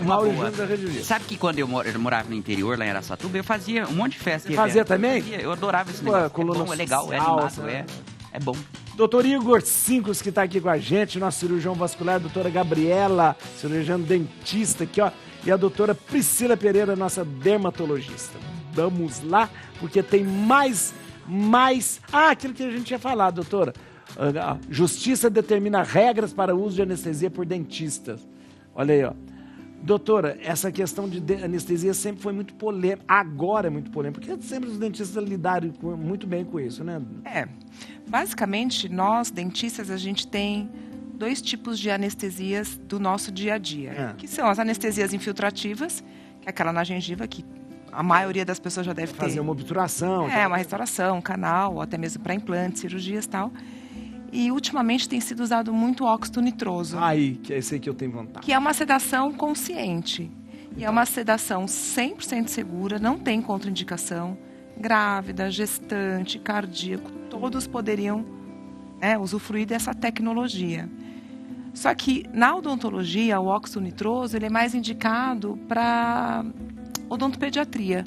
Amaury Júnior da Rede Vida. Sabe que quando eu morava no interior, lá em Araçatuba, eu fazia um monte de festa. Você fazia também? Eu adorava esse negócio. É bom, é legal, é animado, é bom. Doutor Igor Cincos, que está aqui com a gente, nosso cirurgião vascular, doutora Gabriela, cirurgião dentista aqui, ó, e a doutora Priscila Pereira, nossa dermatologista. Vamos lá, porque tem mais... aquilo que a gente tinha falado, doutora. Justiça determina regras para o uso de anestesia por dentistas. Olha aí, ó. Doutora, essa questão de anestesia sempre foi muito polêmica. Agora é muito polêmica, porque sempre os dentistas lidaram muito bem com isso, né? Basicamente, nós, dentistas, a gente tem 2 tipos de anestesias do nosso dia a dia. Que são as anestesias infiltrativas, que é aquela na gengiva, que a maioria das pessoas já deve ter. Fazer uma obturação. Uma restauração, canal, ou até mesmo para implantes, cirurgias e tal. E, ultimamente, tem sido usado muito óxido nitroso. Que é esse aí que eu tenho vontade. Que é uma sedação consciente. E é uma sedação 100% segura, não tem contraindicação. Grávida, gestante, cardíaco, todos poderiam usufruir dessa tecnologia. Só que, na odontologia, o óxido nitroso ele é mais indicado para odontopediatria,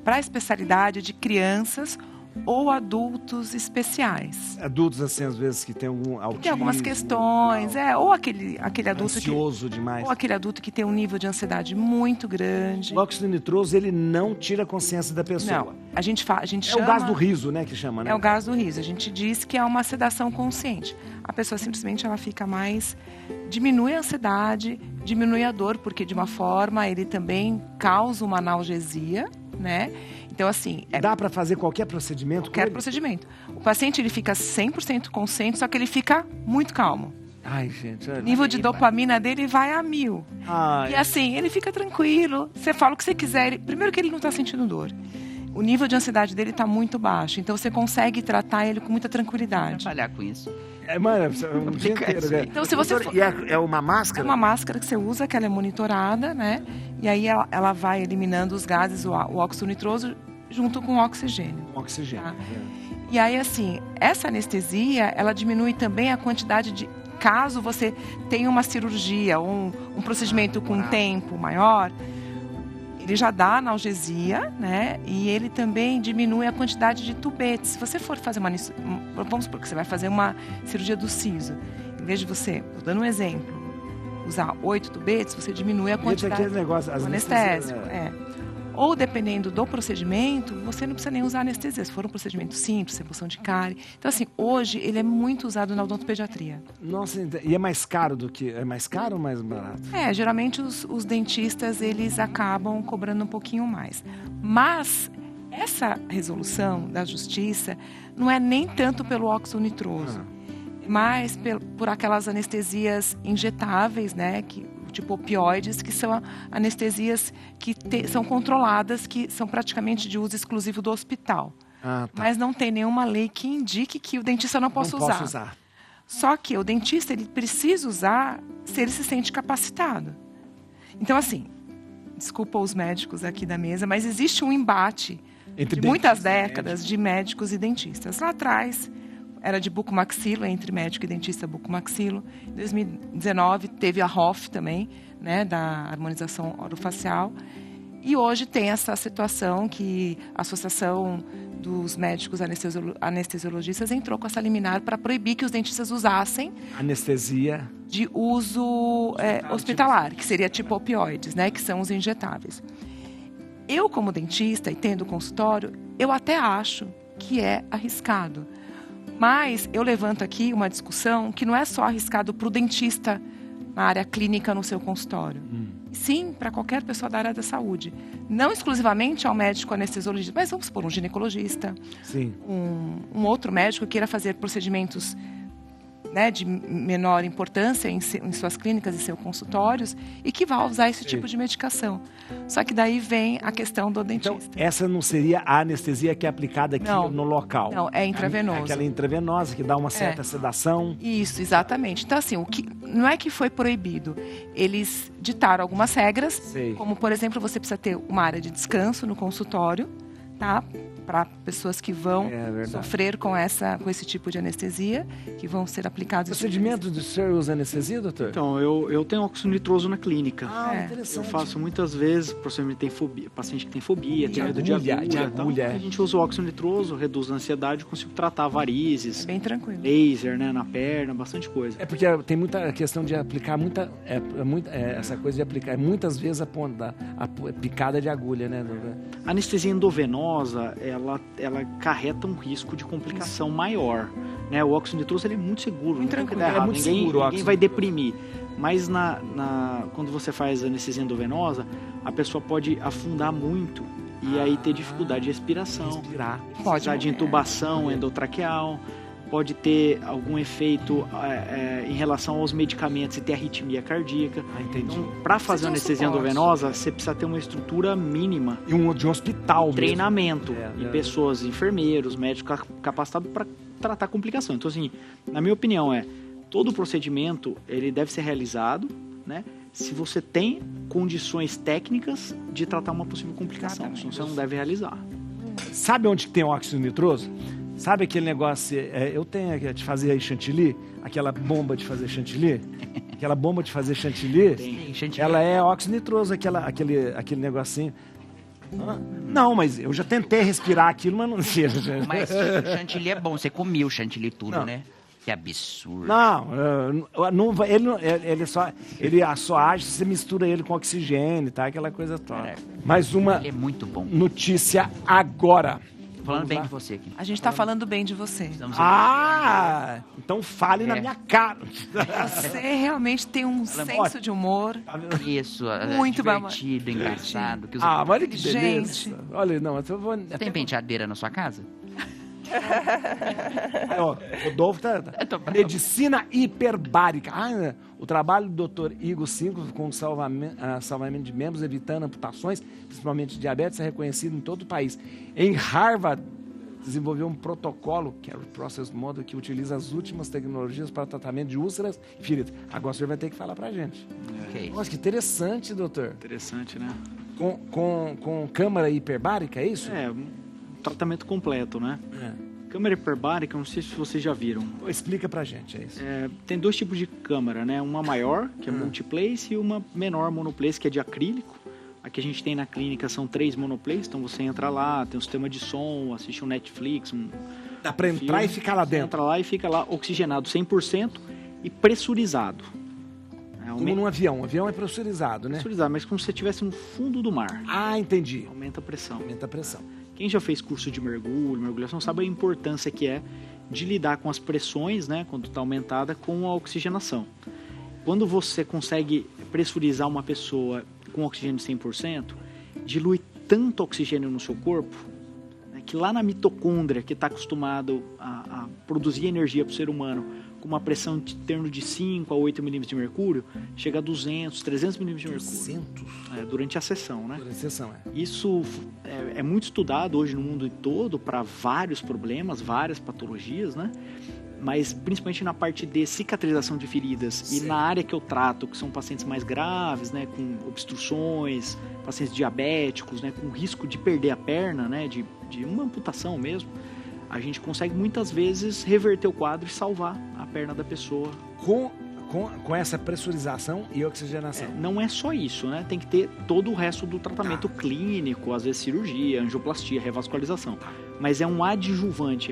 para a especialidade de crianças ou adultos especiais. Adultos, assim, às vezes, que tem algum autismo. Tem algumas questões, ou aquele adulto ansioso demais. Ou aquele adulto que tem um nível de ansiedade muito grande. O óxido nitroso, ele não tira a consciência da pessoa. Não, a gente chama... É o gás do riso, né, que chama, né? É o gás do riso. A gente diz que é uma sedação consciente. A pessoa simplesmente ela fica mais... Diminui a ansiedade, diminui a dor, porque de uma forma ele também causa uma analgesia, né? Então, assim... Dá para fazer qualquer procedimento? Qualquer procedimento. O paciente, ele fica 100% consciente, só que ele fica muito calmo. Ai, gente... O nível de dopamina dele vai a 1000. Ai. E assim, ele fica tranquilo. Você fala o que você quiser. Primeiro que ele não está sentindo dor. O nível de ansiedade dele está muito baixo. Então, você consegue tratar ele com muita tranquilidade. Trabalhar com isso. Mano, um dia inteiro, né? Então, se você for... E é uma máscara? É uma máscara que você usa, que ela é monitorada, né? E aí ela vai eliminando os gases, o óxido nitroso, junto com o oxigênio. Oxigênio. Tá? E aí, assim, essa anestesia, ela diminui também a quantidade de... Caso você tenha uma cirurgia ou um procedimento com um tempo maior, ele já dá analgesia, né? E ele também diminui a quantidade de tubetes. Se você for fazer vamos supor que você vai fazer uma cirurgia do siso. Em vez de você, tô dando um exemplo, usar 8 tubetes, você diminui a quantidade do anestésico. Ou, dependendo do procedimento, você não precisa nem usar anestesia. Se for um procedimento simples, remoção de cárie. Então, assim, hoje ele é muito usado na odontopediatria. Nossa, e é mais caro do que... É mais caro ou mais barato? Geralmente os dentistas, eles acabam cobrando um pouquinho mais. Mas essa resolução da justiça não é nem tanto pelo óxido nitroso, mas por aquelas anestesias injetáveis, né, tipo opioides, que são anestesias que são controladas, que são praticamente de uso exclusivo do hospital. Tá. Mas não tem nenhuma lei que indique que o dentista não possa usar. Só que o dentista ele precisa usar se ele se sente capacitado. Então, assim, desculpa os médicos aqui da mesa, mas existe um embate de muitas décadas de médicos e dentistas. Lá atrás... Era de bucomaxilo, entre médico e dentista bucomaxilo. Em 2019 teve a ROF também, né, da harmonização orofacial. E hoje tem essa situação que a Associação dos Médicos Anestesiologistas entrou com essa liminar para proibir que os dentistas usassem anestesia de uso hospitalar, que seria tipo opioides, né, que são os injetáveis. Eu, como dentista e tendo consultório, eu até acho que é arriscado. Mas eu levanto aqui uma discussão que não é só arriscado para o dentista na área clínica no seu consultório. Sim, para qualquer pessoa da área da saúde. Não exclusivamente ao médico anestesiologista, mas vamos supor um ginecologista, sim, um outro médico que queira fazer procedimentos, né, de menor importância em suas clínicas e seus consultórios e que vai usar esse tipo de medicação. Só que daí vem a questão do dentista. Então, essa não seria a anestesia que é aplicada aqui no local? Não, é intravenosa. Aquela intravenosa que dá uma certa sedação. Isso, exatamente. Então, assim, não é que foi proibido. Eles ditaram algumas regras, como, por exemplo, você precisa ter uma área de descanso no consultório, tá? Para pessoas que vão sofrer com esse tipo de anestesia, que vão ser aplicados... Procedimento de senhor usa anestesia, doutor? Então, eu tenho óxido nitroso na clínica. Interessante. Eu faço muitas vezes, procedimento tem fobia, paciente que tem fobia, tem medo de agulha. A gente usa o óxido nitroso, reduz a ansiedade, consigo tratar varizes. Bem tranquilo. Laser, né, na perna, bastante coisa. É porque tem muita questão de aplicar essa coisa de aplicar, muitas vezes a picada de agulha, né? A anestesia endovenosa, ela carreta um risco de complicação maior, né? O óxido nitroso ele é muito seguro, muito tranquilo, é muito seguro, ninguém vai deprimir. Mas quando você faz anestesia endovenosa, a pessoa pode afundar muito e aí ter dificuldade de respiração, precisar de intubação endotraqueal, pode ter algum efeito em relação aos medicamentos e ter arritmia cardíaca. Entendi. Então, para fazer anestesia endovenosa, você precisa ter uma estrutura mínima. De um hospital treinamento em pessoas, enfermeiros, médicos capacitados para tratar complicação. Então, assim, na minha opinião, todo procedimento ele deve ser realizado, né? Se você tem condições técnicas de tratar uma possível complicação. Senão você não deve realizar. Sabe onde tem óxido nitroso? Sabe aquele negócio, eu tenho que fazer aí chantilly, aquela bomba de fazer chantilly? Aquela bomba de fazer chantilly, ela é óxido nitroso, aquele negocinho. Não, mas eu já tentei respirar aquilo, mas não sei. Mas o chantilly é bom, você comia o chantilly tudo, Não. né? Que absurdo. Ele só age se você mistura ele com oxigênio, tá? Aquela coisa toda. Cara, Mais uma Ele é muito bom. notícia agora. Falando bem de você aqui. A gente tá falando bem de você. Estamos Então fale na É. minha cara. Você realmente tem um senso de humor. Isso, Muito divertido, engraçado. Que os Mas olha que Gente. beleza. Olha, não, eu vou... Tem penteadeira na sua casa? Ó, Rodolfo tá. Medicina hiperbárica. O trabalho do Dr. Igor Cinco com salvamento de membros, evitando amputações, principalmente de diabetes, é reconhecido em todo o país. Em Harvard, desenvolveu um protocolo, que é o Process Model, que utiliza as últimas tecnologias para tratamento de úlceras e feridas. Agora o senhor vai ter que falar pra gente. Ok. Nossa, que interessante, doutor. Interessante, né? Com câmara hiperbárica, é isso? É, um tratamento completo, né? Câmara hiperbárica, não sei se vocês já viram. Explica pra gente, é isso. Tem dois tipos de câmara, né? Uma maior, que é multiplace, e uma menor, monoplace, que é de acrílico. A que a gente tem na clínica são 3 monoplace, então você entra lá, tem um sistema de som, assiste um Netflix, Dá pra entrar filme, e ficar lá você dentro. entra lá e fica lá oxigenado 100% e pressurizado. Como num avião. O avião é pressurizado, né? Pressurizado, mas como se você estivesse no fundo do mar. Entendi. Aumenta a pressão. Aumenta a pressão. Quem já fez curso de mergulho, mergulhação, sabe a importância que é de lidar com as pressões, né, quando está aumentada, com a oxigenação. Quando você consegue pressurizar uma pessoa com oxigênio de 100%, dilui tanto oxigênio no seu corpo, né, que lá na mitocôndria, que está acostumado a produzir energia para o ser humano, com uma pressão em torno de 5 a 8 milímetros de mercúrio, chega a 200, 300 milímetros de mercúrio. 200? Durante a sessão, né? Por exceção, Isso é muito estudado hoje no mundo todo para vários problemas, várias patologias, né? Mas principalmente na parte de cicatrização de feridas. Sim. E na área que eu trato, que são pacientes mais graves, né? Com obstruções, pacientes diabéticos, né? Com risco de perder a perna, né? De uma amputação mesmo. A gente consegue muitas vezes reverter o quadro e salvar a perna da pessoa. Com essa pressurização e oxigenação. Não é só isso, né? Tem que ter todo o resto do tratamento clínico, às vezes cirurgia, angioplastia, revascularização. Mas é um adjuvante,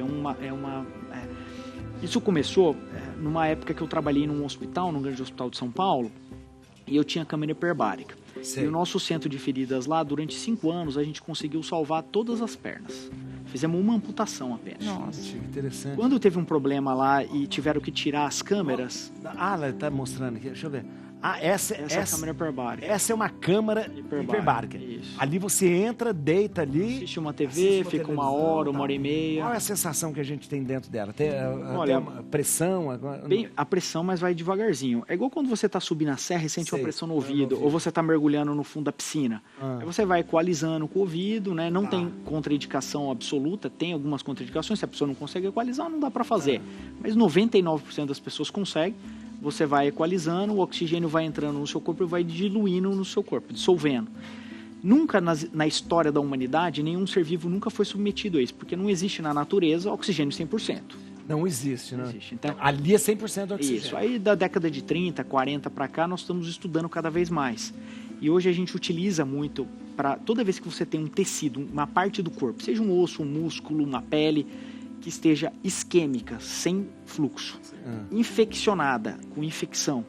Isso começou numa época que eu trabalhei num hospital, num grande hospital de São Paulo, e eu tinha câmara hiperbárica. Sei. E o nosso centro de feridas lá, durante 5 anos, a gente conseguiu salvar todas as pernas. Fizemos uma amputação apenas. Nossa. Que interessante. Quando teve um problema lá e tiveram que tirar as câmeras... Ela tá mostrando aqui, deixa eu ver. Essa é a câmara hiperbárica. Essa é uma câmara hiperbárica. Isso. Ali você entra, deita ali. Assiste uma TV, fica televisão, 1 hora, tá. 1 hora e meia. Qual é a sensação que a gente tem dentro dela? Olha, tem uma pressão? Bem, a pressão, mas vai devagarzinho. É igual quando você está subindo a serra e sente Sei, uma pressão no ouvido, ou você está mergulhando no fundo da piscina. Aí você vai equalizando com o ouvido, né? Não tem contraindicação absoluta, tem algumas contraindicações. Se a pessoa não consegue equalizar, não dá para fazer. Mas 99% das pessoas conseguem. Você vai equalizando, o oxigênio vai entrando no seu corpo e vai diluindo no seu corpo, dissolvendo. Nunca na história da humanidade, nenhum ser vivo nunca foi submetido a isso, porque não existe na natureza oxigênio 100%. Não existe, né? Não existe. Então, ali é 100% oxigênio. isso. Aí da década de 30, 40 para cá, nós estamos estudando cada vez mais. E hoje a gente utiliza muito para toda vez que você tem um tecido, uma parte do corpo, seja um osso, um músculo, uma pele, que esteja isquêmica, sem fluxo, infeccionada, com infecção,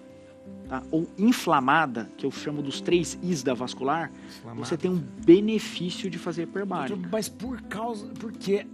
tá? Ou inflamada, que eu chamo dos 3 Is da vascular, você tem um benefício de fazer hiperbárica. Mas por que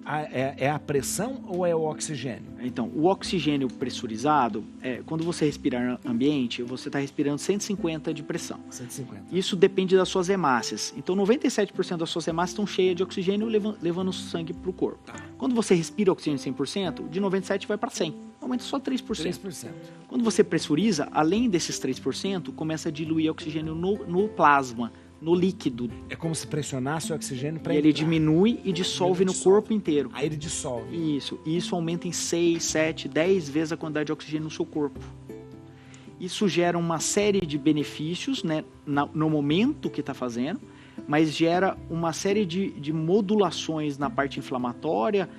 é a pressão ou é o oxigênio? Então, o oxigênio pressurizado, quando você respira ambiente, você está respirando 150 de pressão. 150. Isso depende das suas hemácias. Então, 97% das suas hemácias estão cheias de oxigênio, levando sangue para o corpo. Tá. Quando você respira oxigênio 100%, de 97% vai para 100%. Aumenta só 3%. 3%. Quando você pressuriza, além desses 3%, começa a diluir oxigênio no plasma, no líquido. É como se pressionasse o oxigênio para ele diminui e dissolve no corpo inteiro. Aí ele dissolve. Isso. E isso aumenta em 6, 7, 10 vezes a quantidade de oxigênio no seu corpo. Isso gera uma série de benefícios, né, no momento que está fazendo, mas gera uma série de modulações na parte inflamatória,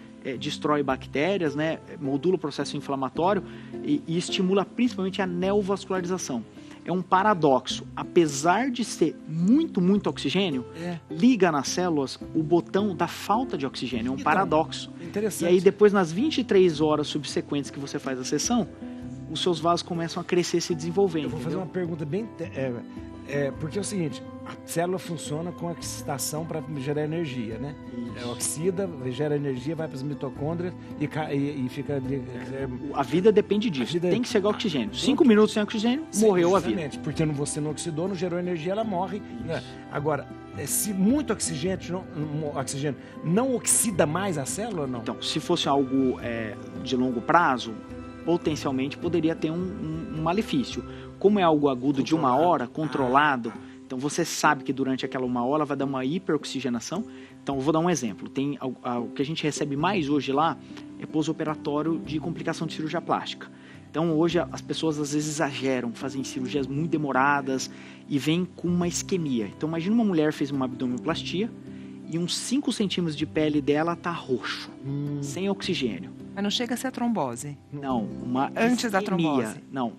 destrói bactérias, né, modula o processo inflamatório e estimula principalmente a neovascularização. é um paradoxo. Apesar de ser muito, muito oxigênio, liga nas células o botão da falta de oxigênio. É um paradoxo. Interessante. E aí depois, nas 23 horas subsequentes que você faz a sessão, os seus vasos começam a crescer e se desenvolver. Eu vou fazer uma pergunta bem... porque é o seguinte, a célula funciona com excitação para gerar energia, né? Oxida, gera energia, vai para as mitocôndrias e fica... A vida depende disso. Tem que chegar oxigênio. 5 minutos sem oxigênio, morreu a vida. Porque você não oxidou, não gerou energia, ela morre. Né? Agora, se muito oxigênio não oxida mais a célula ou não? Então, se fosse algo de longo prazo, potencialmente poderia ter um malefício. Como é algo agudo de 1 hora, controlado, então você sabe que durante aquela 1 hora vai dar uma hiperoxigenação. Então, eu vou dar um exemplo. O que a gente recebe mais hoje lá é pós-operatório de complicação de cirurgia plástica. Então, hoje as pessoas às vezes exageram, fazem cirurgias muito demoradas e vêm com uma isquemia. Então, imagina uma mulher fez uma abdominoplastia e uns 5 centímetros de pele dela tá roxo, sem oxigênio. Mas não chega a ser a trombose. Não, uma antes isquemia. da trombose. Não,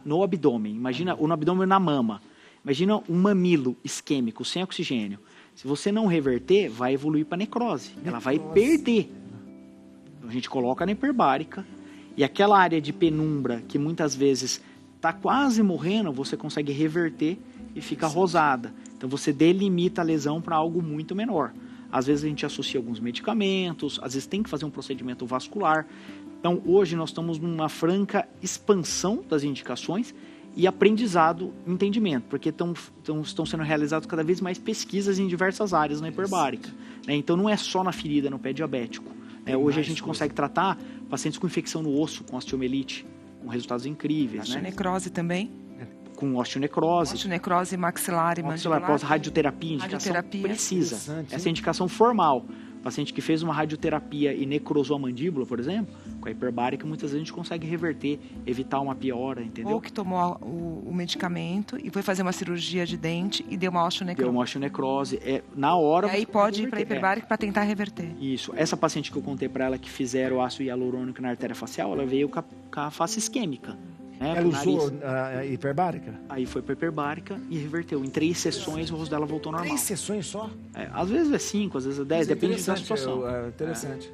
no abdômen. Imagina, no abdômen e na mama. Imagina um mamilo isquêmico, sem oxigênio. Se você não reverter, vai evoluir para necrose. Ela vai perder. Então, a gente coloca na hiperbárica. E aquela área de penumbra, que muitas vezes está quase morrendo, você consegue reverter e fica rosada. Então, você delimita a lesão para algo muito menor. Às vezes a gente associa alguns medicamentos, às vezes tem que fazer um procedimento vascular. Então, hoje nós estamos numa franca expansão das indicações e aprendizado, entendimento, porque estão sendo realizadas cada vez mais pesquisas em diversas áreas na hiperbárica. Né? Então, não é só na ferida, no pé diabético. Hoje a gente consegue tratar pacientes com infecção no osso, com osteomielite, com resultados incríveis. Osteonecrose também? Com osteonecrose. Osteonecrose maxilar e mandibular. Pós-radioterapia, indicação precisa. Essa é a indicação formal. Paciente que fez uma radioterapia e necrosou a mandíbula, por exemplo, com a hiperbárica, muitas vezes a gente consegue reverter, evitar uma piora, entendeu? Ou que tomou o medicamento e foi fazer uma cirurgia de dente e deu uma osteonecrose. Deu uma osteonecrose. Na hora... E aí pode ir para a hiperbárica para tentar reverter. Isso. Essa paciente que eu contei para ela que fizeram ácido hialurônico na artéria facial, ela veio com a face isquêmica. Ela usou a hiperbárica? Aí foi para hiperbárica e reverteu. Em 3 sessões o rosto dela voltou normal. 3 sessões só? Às vezes é 5, às vezes é 10, depende da situação. Interessante.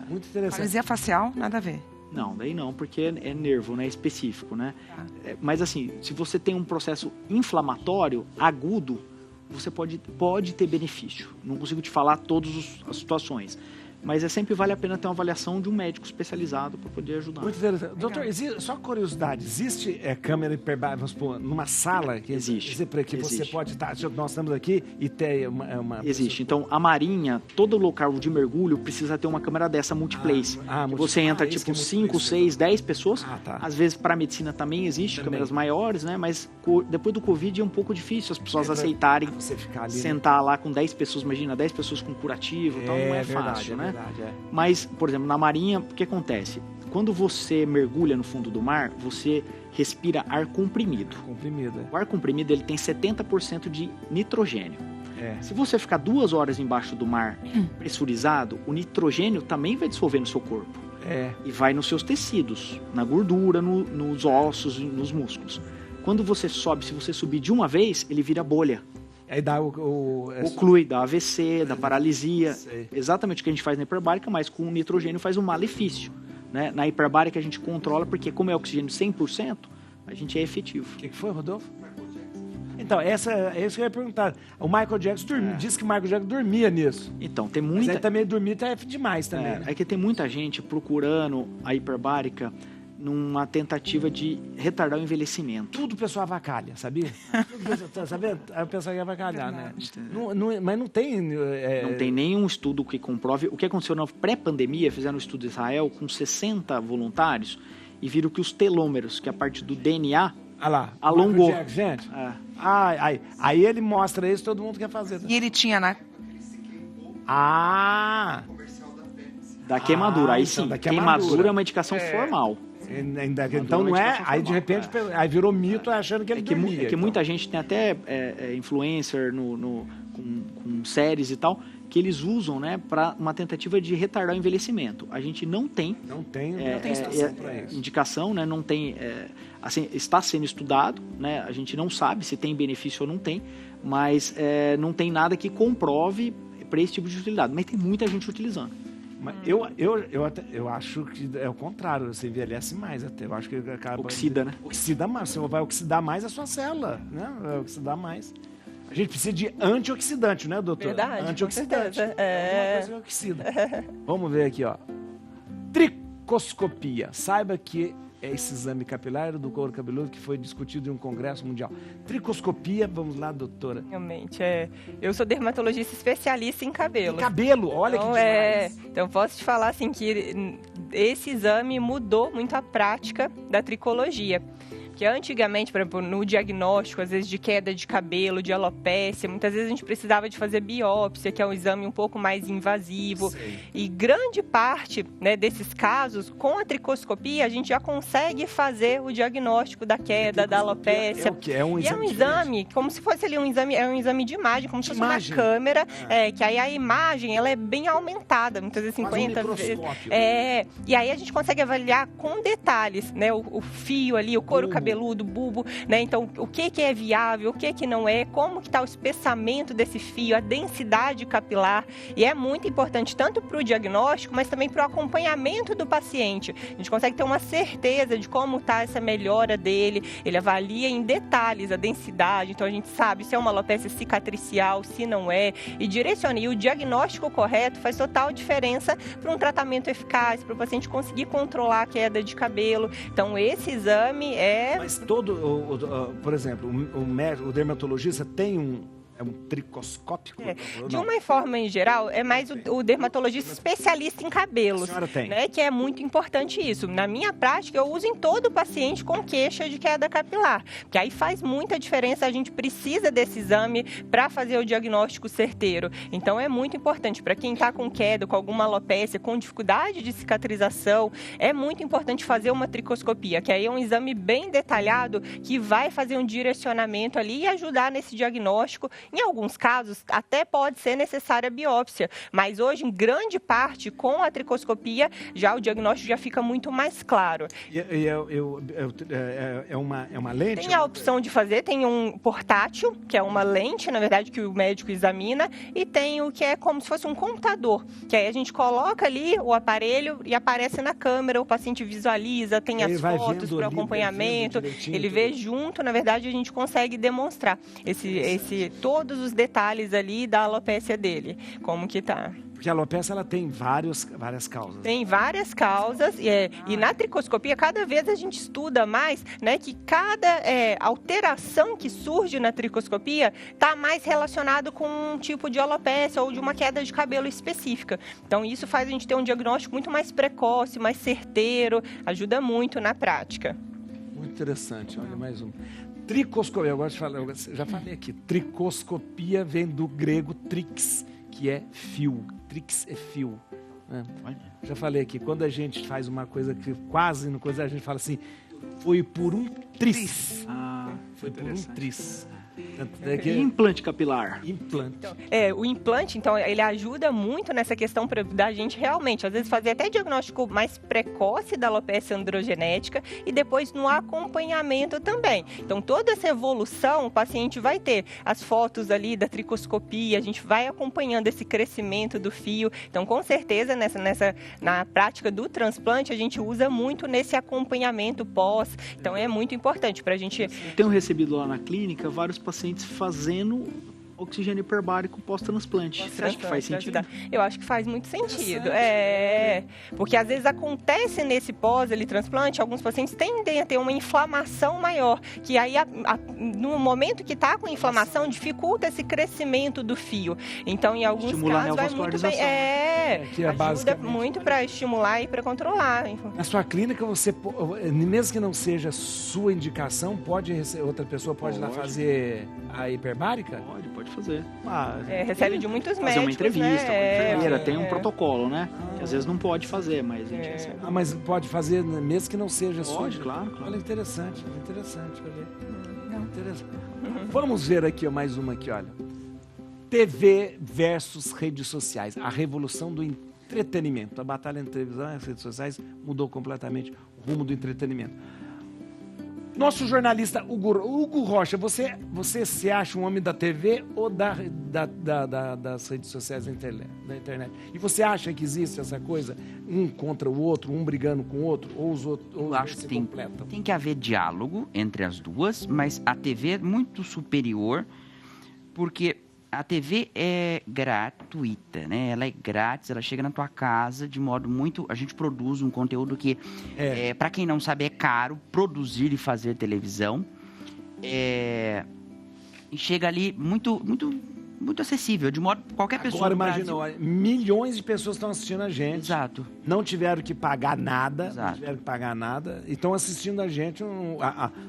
Muito interessante. Paralisia facial, nada a ver. Não, daí não, porque é nervo, né? Específico, né? Mas assim, se você tem um processo inflamatório agudo, você pode ter benefício. Não consigo te falar todas as situações. Mas sempre vale a pena ter uma avaliação de um médico especializado para poder ajudar. Muito interessante. Doutor, só curiosidade, existe câmera hiperbárica, vamos supor, numa sala que existe? Que você pode estar, nós estamos aqui e ter uma... Existe. Então, a Marinha, todo local de mergulho precisa ter uma câmera dessa multiplace. Você entra, tipo, 5, 6, 10 pessoas. Às vezes, para a medicina também existe câmeras maiores, né? Mas depois do Covid é um pouco difícil as pessoas aceitarem você ficar ali, sentar lá com 10 pessoas. Imagina, 10 pessoas com curativo e tal, não é fácil, né? Mas, por exemplo, na marinha, o que acontece? Quando você mergulha no fundo do mar, você respira ar comprimido. O ar comprimido ele tem 70% de nitrogênio. Se você ficar 2 horas embaixo do mar pressurizado, o nitrogênio também vai dissolver no seu corpo. E vai nos seus tecidos, na gordura, nos ossos, nos músculos. Quando você sobe, se você subir de uma vez, ele vira bolha. Aí dá oclui, dá AVC, dá paralisia. Exatamente o que a gente faz na hiperbárica, mas com o nitrogênio faz um malefício. Né? Na hiperbárica a gente controla, porque como é oxigênio 100%, a gente é efetivo. O que foi, Rodolfo? Então, é isso que eu ia perguntar. O Michael Jackson disse que o Michael Jackson dormia nisso. Então, tem muita... Mas aí também dormir é demais também. É que tem muita gente procurando a hiperbárica numa tentativa de retardar o envelhecimento. Tudo o pessoal avacalha, sabia? Sabia? Aí o pessoal ia avacalhar, né? Mas não tem... Não tem nenhum estudo que comprove. O que aconteceu na pré-pandemia, fizeram um estudo em Israel com 60 voluntários e viram que os telômeros, que é a parte do DNA, alongou. Gente, aí ele mostra isso, todo mundo quer fazer. E ele tinha na... Da queimadura, aí sim. Queimadura é uma indicação formal. Então não é, aí de repente aí virou mito achando que ele dormia. Muita gente tem até influencer com séries e tal, que eles usam, né, para uma tentativa de retardar o envelhecimento. A gente não tem indicação, né, não tem, assim, está sendo estudado, né, a gente não sabe se tem benefício ou não tem, mas não tem nada que comprove para esse tipo de utilidade, mas tem muita gente utilizando. Mas eu acho que é o contrário, você envelhece mais até. Eu acho que acaba... Oxida, né? Oxida mais, você vai oxidar mais a sua célula, né? Vai oxidar mais. A gente precisa de antioxidante, né, doutor? Verdade, antioxidante. com certeza. Alguma coisa que oxida. Vamos ver aqui, ó. Tricoscopia. Saiba que é esse exame capilar do couro cabeludo que foi discutido em um congresso mundial. Tricoscopia, vamos lá, doutora. Realmente, eu sou dermatologista especialista em cabelo. Cabelo, olha então, que demais. Então, posso te falar assim que esse exame mudou muito a prática da tricologia. Porque antigamente, por exemplo, no diagnóstico, às vezes de queda de cabelo, de alopécia, muitas vezes a gente precisava de fazer biópsia, que é um exame um pouco mais invasivo. Sei. E grande parte, né, desses casos, com a tricoscopia, a gente já consegue fazer o diagnóstico da queda, da alopécia. É o que? É um exame exame, como se fosse ali um exame de imagem, como se fosse uma câmera, que aí a imagem ela é bem aumentada, muitas vezes 50 vezes. E aí a gente consegue avaliar com detalhes, né, o fio ali, o couro cabeludo, bulbo, né? Então, o que é viável, o que não é, como que está o espessamento desse fio, a densidade capilar. E é muito importante tanto para o diagnóstico, mas também para o acompanhamento do paciente. A gente consegue ter uma certeza de como está essa melhora dele. Ele avalia em detalhes a densidade, então a gente sabe se é uma alopécia cicatricial, se não é, e direciona. E o diagnóstico correto faz total diferença para um tratamento eficaz, para o paciente conseguir controlar a queda de cabelo. Então, esse exame Mas por exemplo, o dermatologista tem um tricoscópico? De uma forma em geral, é mais o dermatologista especialista em cabelos. A senhora tem. Né, que é muito importante isso. Na minha prática, eu uso em todo paciente com queixa de queda capilar. Porque aí faz muita diferença, a gente precisa desse exame para fazer o diagnóstico certeiro. Então, é muito importante para quem está com queda, com alguma alopécia, com dificuldade de cicatrização, é muito importante fazer uma tricoscopia, que aí é um exame bem detalhado que vai fazer um direcionamento ali e ajudar nesse diagnóstico. Em alguns casos, até pode ser necessária a biópsia, mas hoje, em grande parte, com a tricoscopia, já o diagnóstico já fica muito mais claro. É uma lente? Tem a opção de fazer, tem um portátil, que é uma lente, na verdade, que o médico examina, e tem o que é como se fosse um computador, que aí a gente coloca ali o aparelho e aparece na câmera, o paciente visualiza, tem as fotos para acompanhamento, ele vê junto, na verdade, a gente consegue demonstrar todos os detalhes ali da alopécia dele, como que tá. Porque a alopecia ela tem várias causas. Tem várias causas e na tricoscopia cada vez a gente estuda mais, né, que cada alteração que surge na tricoscopia está mais relacionado com um tipo de alopecia ou de uma queda de cabelo específica. Então isso faz a gente ter um diagnóstico muito mais precoce, mais certeiro, ajuda muito na prática. Muito interessante, olha mais um. Tricoscopia, eu gosto de falar, eu já falei aqui, tricoscopia vem do grego trix, que é fio. Trix é fio. Né? Já falei aqui, quando a gente faz uma coisa que quase não coisa, a gente fala assim, foi por um tris. Foi por um tris. E implante capilar? Implante. Então, o implante, então, ele ajuda muito nessa questão da gente realmente, às vezes, fazer até diagnóstico mais precoce da alopecia androgenética e depois no acompanhamento também. Então, toda essa evolução, o paciente vai ter as fotos ali da tricoscopia, a gente vai acompanhando esse crescimento do fio. Então, com certeza, na prática do transplante, a gente usa muito nesse acompanhamento pós. Então, é muito importante para a gente... Tenho recebido lá na clínica vários pacientes fazendo oxigênio hiperbárico pós-transplante. Você acha que faz sentido? Eu acho que faz muito sentido. Porque às vezes acontece nesse transplante, alguns pacientes tendem a ter uma inflamação maior, que aí no momento que está com inflamação, dificulta esse crescimento do fio. Então, em alguns casos, vai muito bem. Que ajuda muito para estimular e para controlar. Na sua clínica, você, mesmo que não seja sua indicação, outra pessoa pode ir lá fazer a hiperbárica? Pode fazer. Recebe de muitos médicos. Fazer uma entrevista com a enfermeira, tem um é. protocolo, né? Que às vezes não pode fazer, mas a gente recebe. Mas pode fazer mesmo que não seja sua? Pode, claro. Olha, interessante. Olha. Interessante. Vamos ver aqui, ó, mais uma aqui, olha. TV versus redes sociais. A revolução do entretenimento. A batalha entre televisão e as redes sociais mudou completamente o rumo do entretenimento. Nosso jornalista Hugo Rocha, você se acha um homem da TV ou das redes sociais da internet? E você acha que existe essa coisa, um contra o outro, um brigando com o outro, ou os outros? Eu acho que tem que haver diálogo entre as duas, mas a TV é muito superior, porque a TV é gratuita, né? Ela é grátis, ela chega na tua casa de modo muito... A gente produz um conteúdo que, para quem não sabe, é caro produzir e fazer televisão. E chega ali muito acessível, de modo que qualquer pessoa... Agora imagina, milhões de pessoas estão assistindo a gente. Exato. Não tiveram que pagar nada. Exato. Não tiveram que pagar nada. E estão assistindo a gente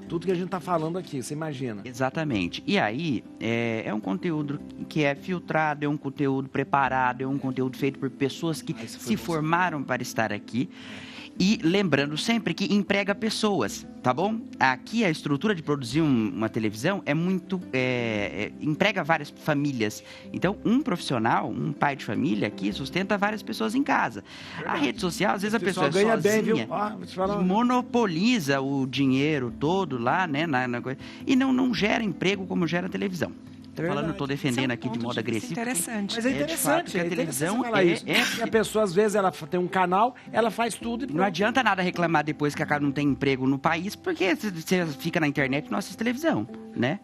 tudo que a gente está falando aqui, você imagina. Exatamente. E aí, é um conteúdo que é filtrado, é um conteúdo preparado, é um conteúdo feito por pessoas que se formaram para estar aqui. E lembrando sempre que emprega pessoas, tá bom? Aqui a estrutura de produzir uma televisão é muito... emprega várias famílias. Então, um profissional, um pai de família aqui sustenta várias pessoas em casa. A rede social, às vezes a pessoa ganha sozinha, bem, viu? Vou te falar. Monopoliza o dinheiro todo lá, né? E não gera emprego como gera a televisão. Falando, estou defendendo aqui de modo agressivo. Interessante. Mas é interessante, porque a televisão e a pessoa, às vezes, ela tem um canal, ela faz tudo e não adianta nada reclamar depois que a cara não tem emprego no país, porque você fica na internet e não assiste televisão, né?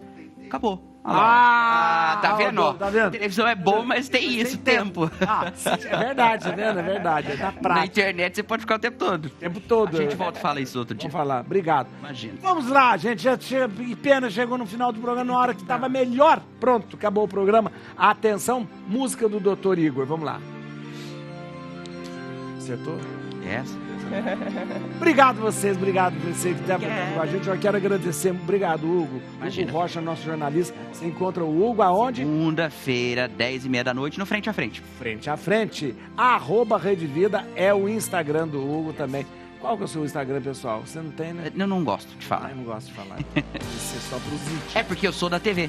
Acabou. Tá vendo? Tá vendo? A televisão é bom, mas tem isso, tempo. É verdade, tá vendo? É verdade. É da prática. Na internet você pode ficar o tempo todo. O tempo todo. A gente volta e fala isso outro dia. Vamos falar. Obrigado. Imagina. Vamos lá, gente. Que pena, chegou no final do programa, na hora que estava melhor. Pronto, acabou o programa. Atenção, música do Dr. Igor. Vamos lá. Acertou? Obrigado você que está com a gente. Eu quero agradecer. Obrigado, Hugo. Imagina. Hugo Rocha, nosso jornalista. Você encontra o Hugo aonde? Segunda-feira, 10h30 da noite, no Frente a Frente. Frente a Frente. @Rede Vida é o Instagram do Hugo também. Qual que é o seu Instagram, pessoal? Você não tem, né? Eu não gosto de falar. Eu não gosto de falar. Isso é só pros íntimos. É porque eu sou da TV.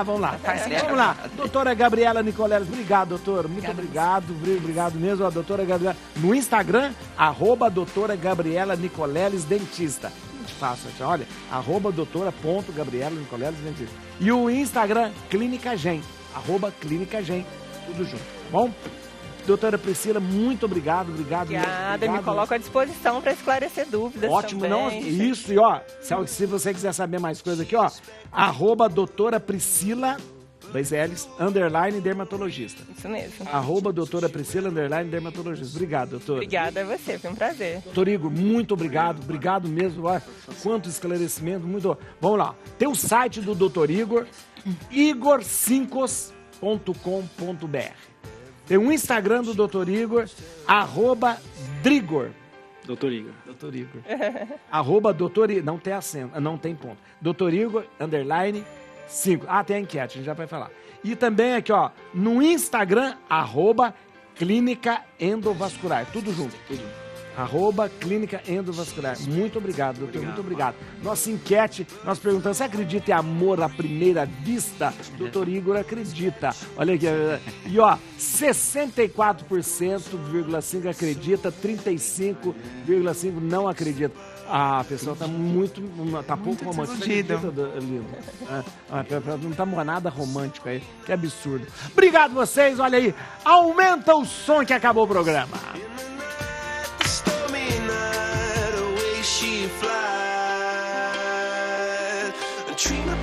Vamos lá. Vamos lá. Doutora Gabriela Nicoleles, obrigado, doutora. Muito obrigado mesmo. A doutora Gabriela. No Instagram, @doutora Gabriela Nicoleles Dentista. Muito fácil, olha. @doutora.Gabriela Nicoleles Dentista. E o Instagram, Clínica Gen. @Clínica Gen. Tudo junto, tá bom? Doutora Priscila, muito obrigado. Obrigada, me coloco à disposição para esclarecer dúvidas. Ótimo, também. não? Isso, e ó, se você quiser saber mais coisa aqui, ó, @doutora Priscila, 2 L's, _dermatologista. Isso mesmo. @doutora Priscila, _dermatologista. Obrigado, doutora. Obrigada a você, foi um prazer. Doutor Igor, muito obrigado mesmo. Ó, quanto esclarecimento, muito. Vamos lá, tem o site do Dr. Igor, igorcincos.com.br. Tem um Instagram do Dr. Igor, @Drigor. Doutor Igor. Dr. Igor. Doutor Igor. Não tem acento, não tem ponto. Dr. Igor, _5. Tem a enquete, a gente já vai falar. E também aqui, ó, no Instagram, @Clínica Endovascular. Tudo junto. @Clínica Endovascular. Muito obrigado, doutor. Muito obrigado. Nossa enquete, nós perguntamos, você acredita em amor à primeira vista? Doutor Igor acredita. Olha aqui. E ó, 64,5% acredita, 35,5% não acredita. A pessoa tá tá pouco romântica. Lindo. Não tá nada romântico aí. Que absurdo. Obrigado vocês, olha aí. Aumenta o som que acabou o programa. She flies, a dream of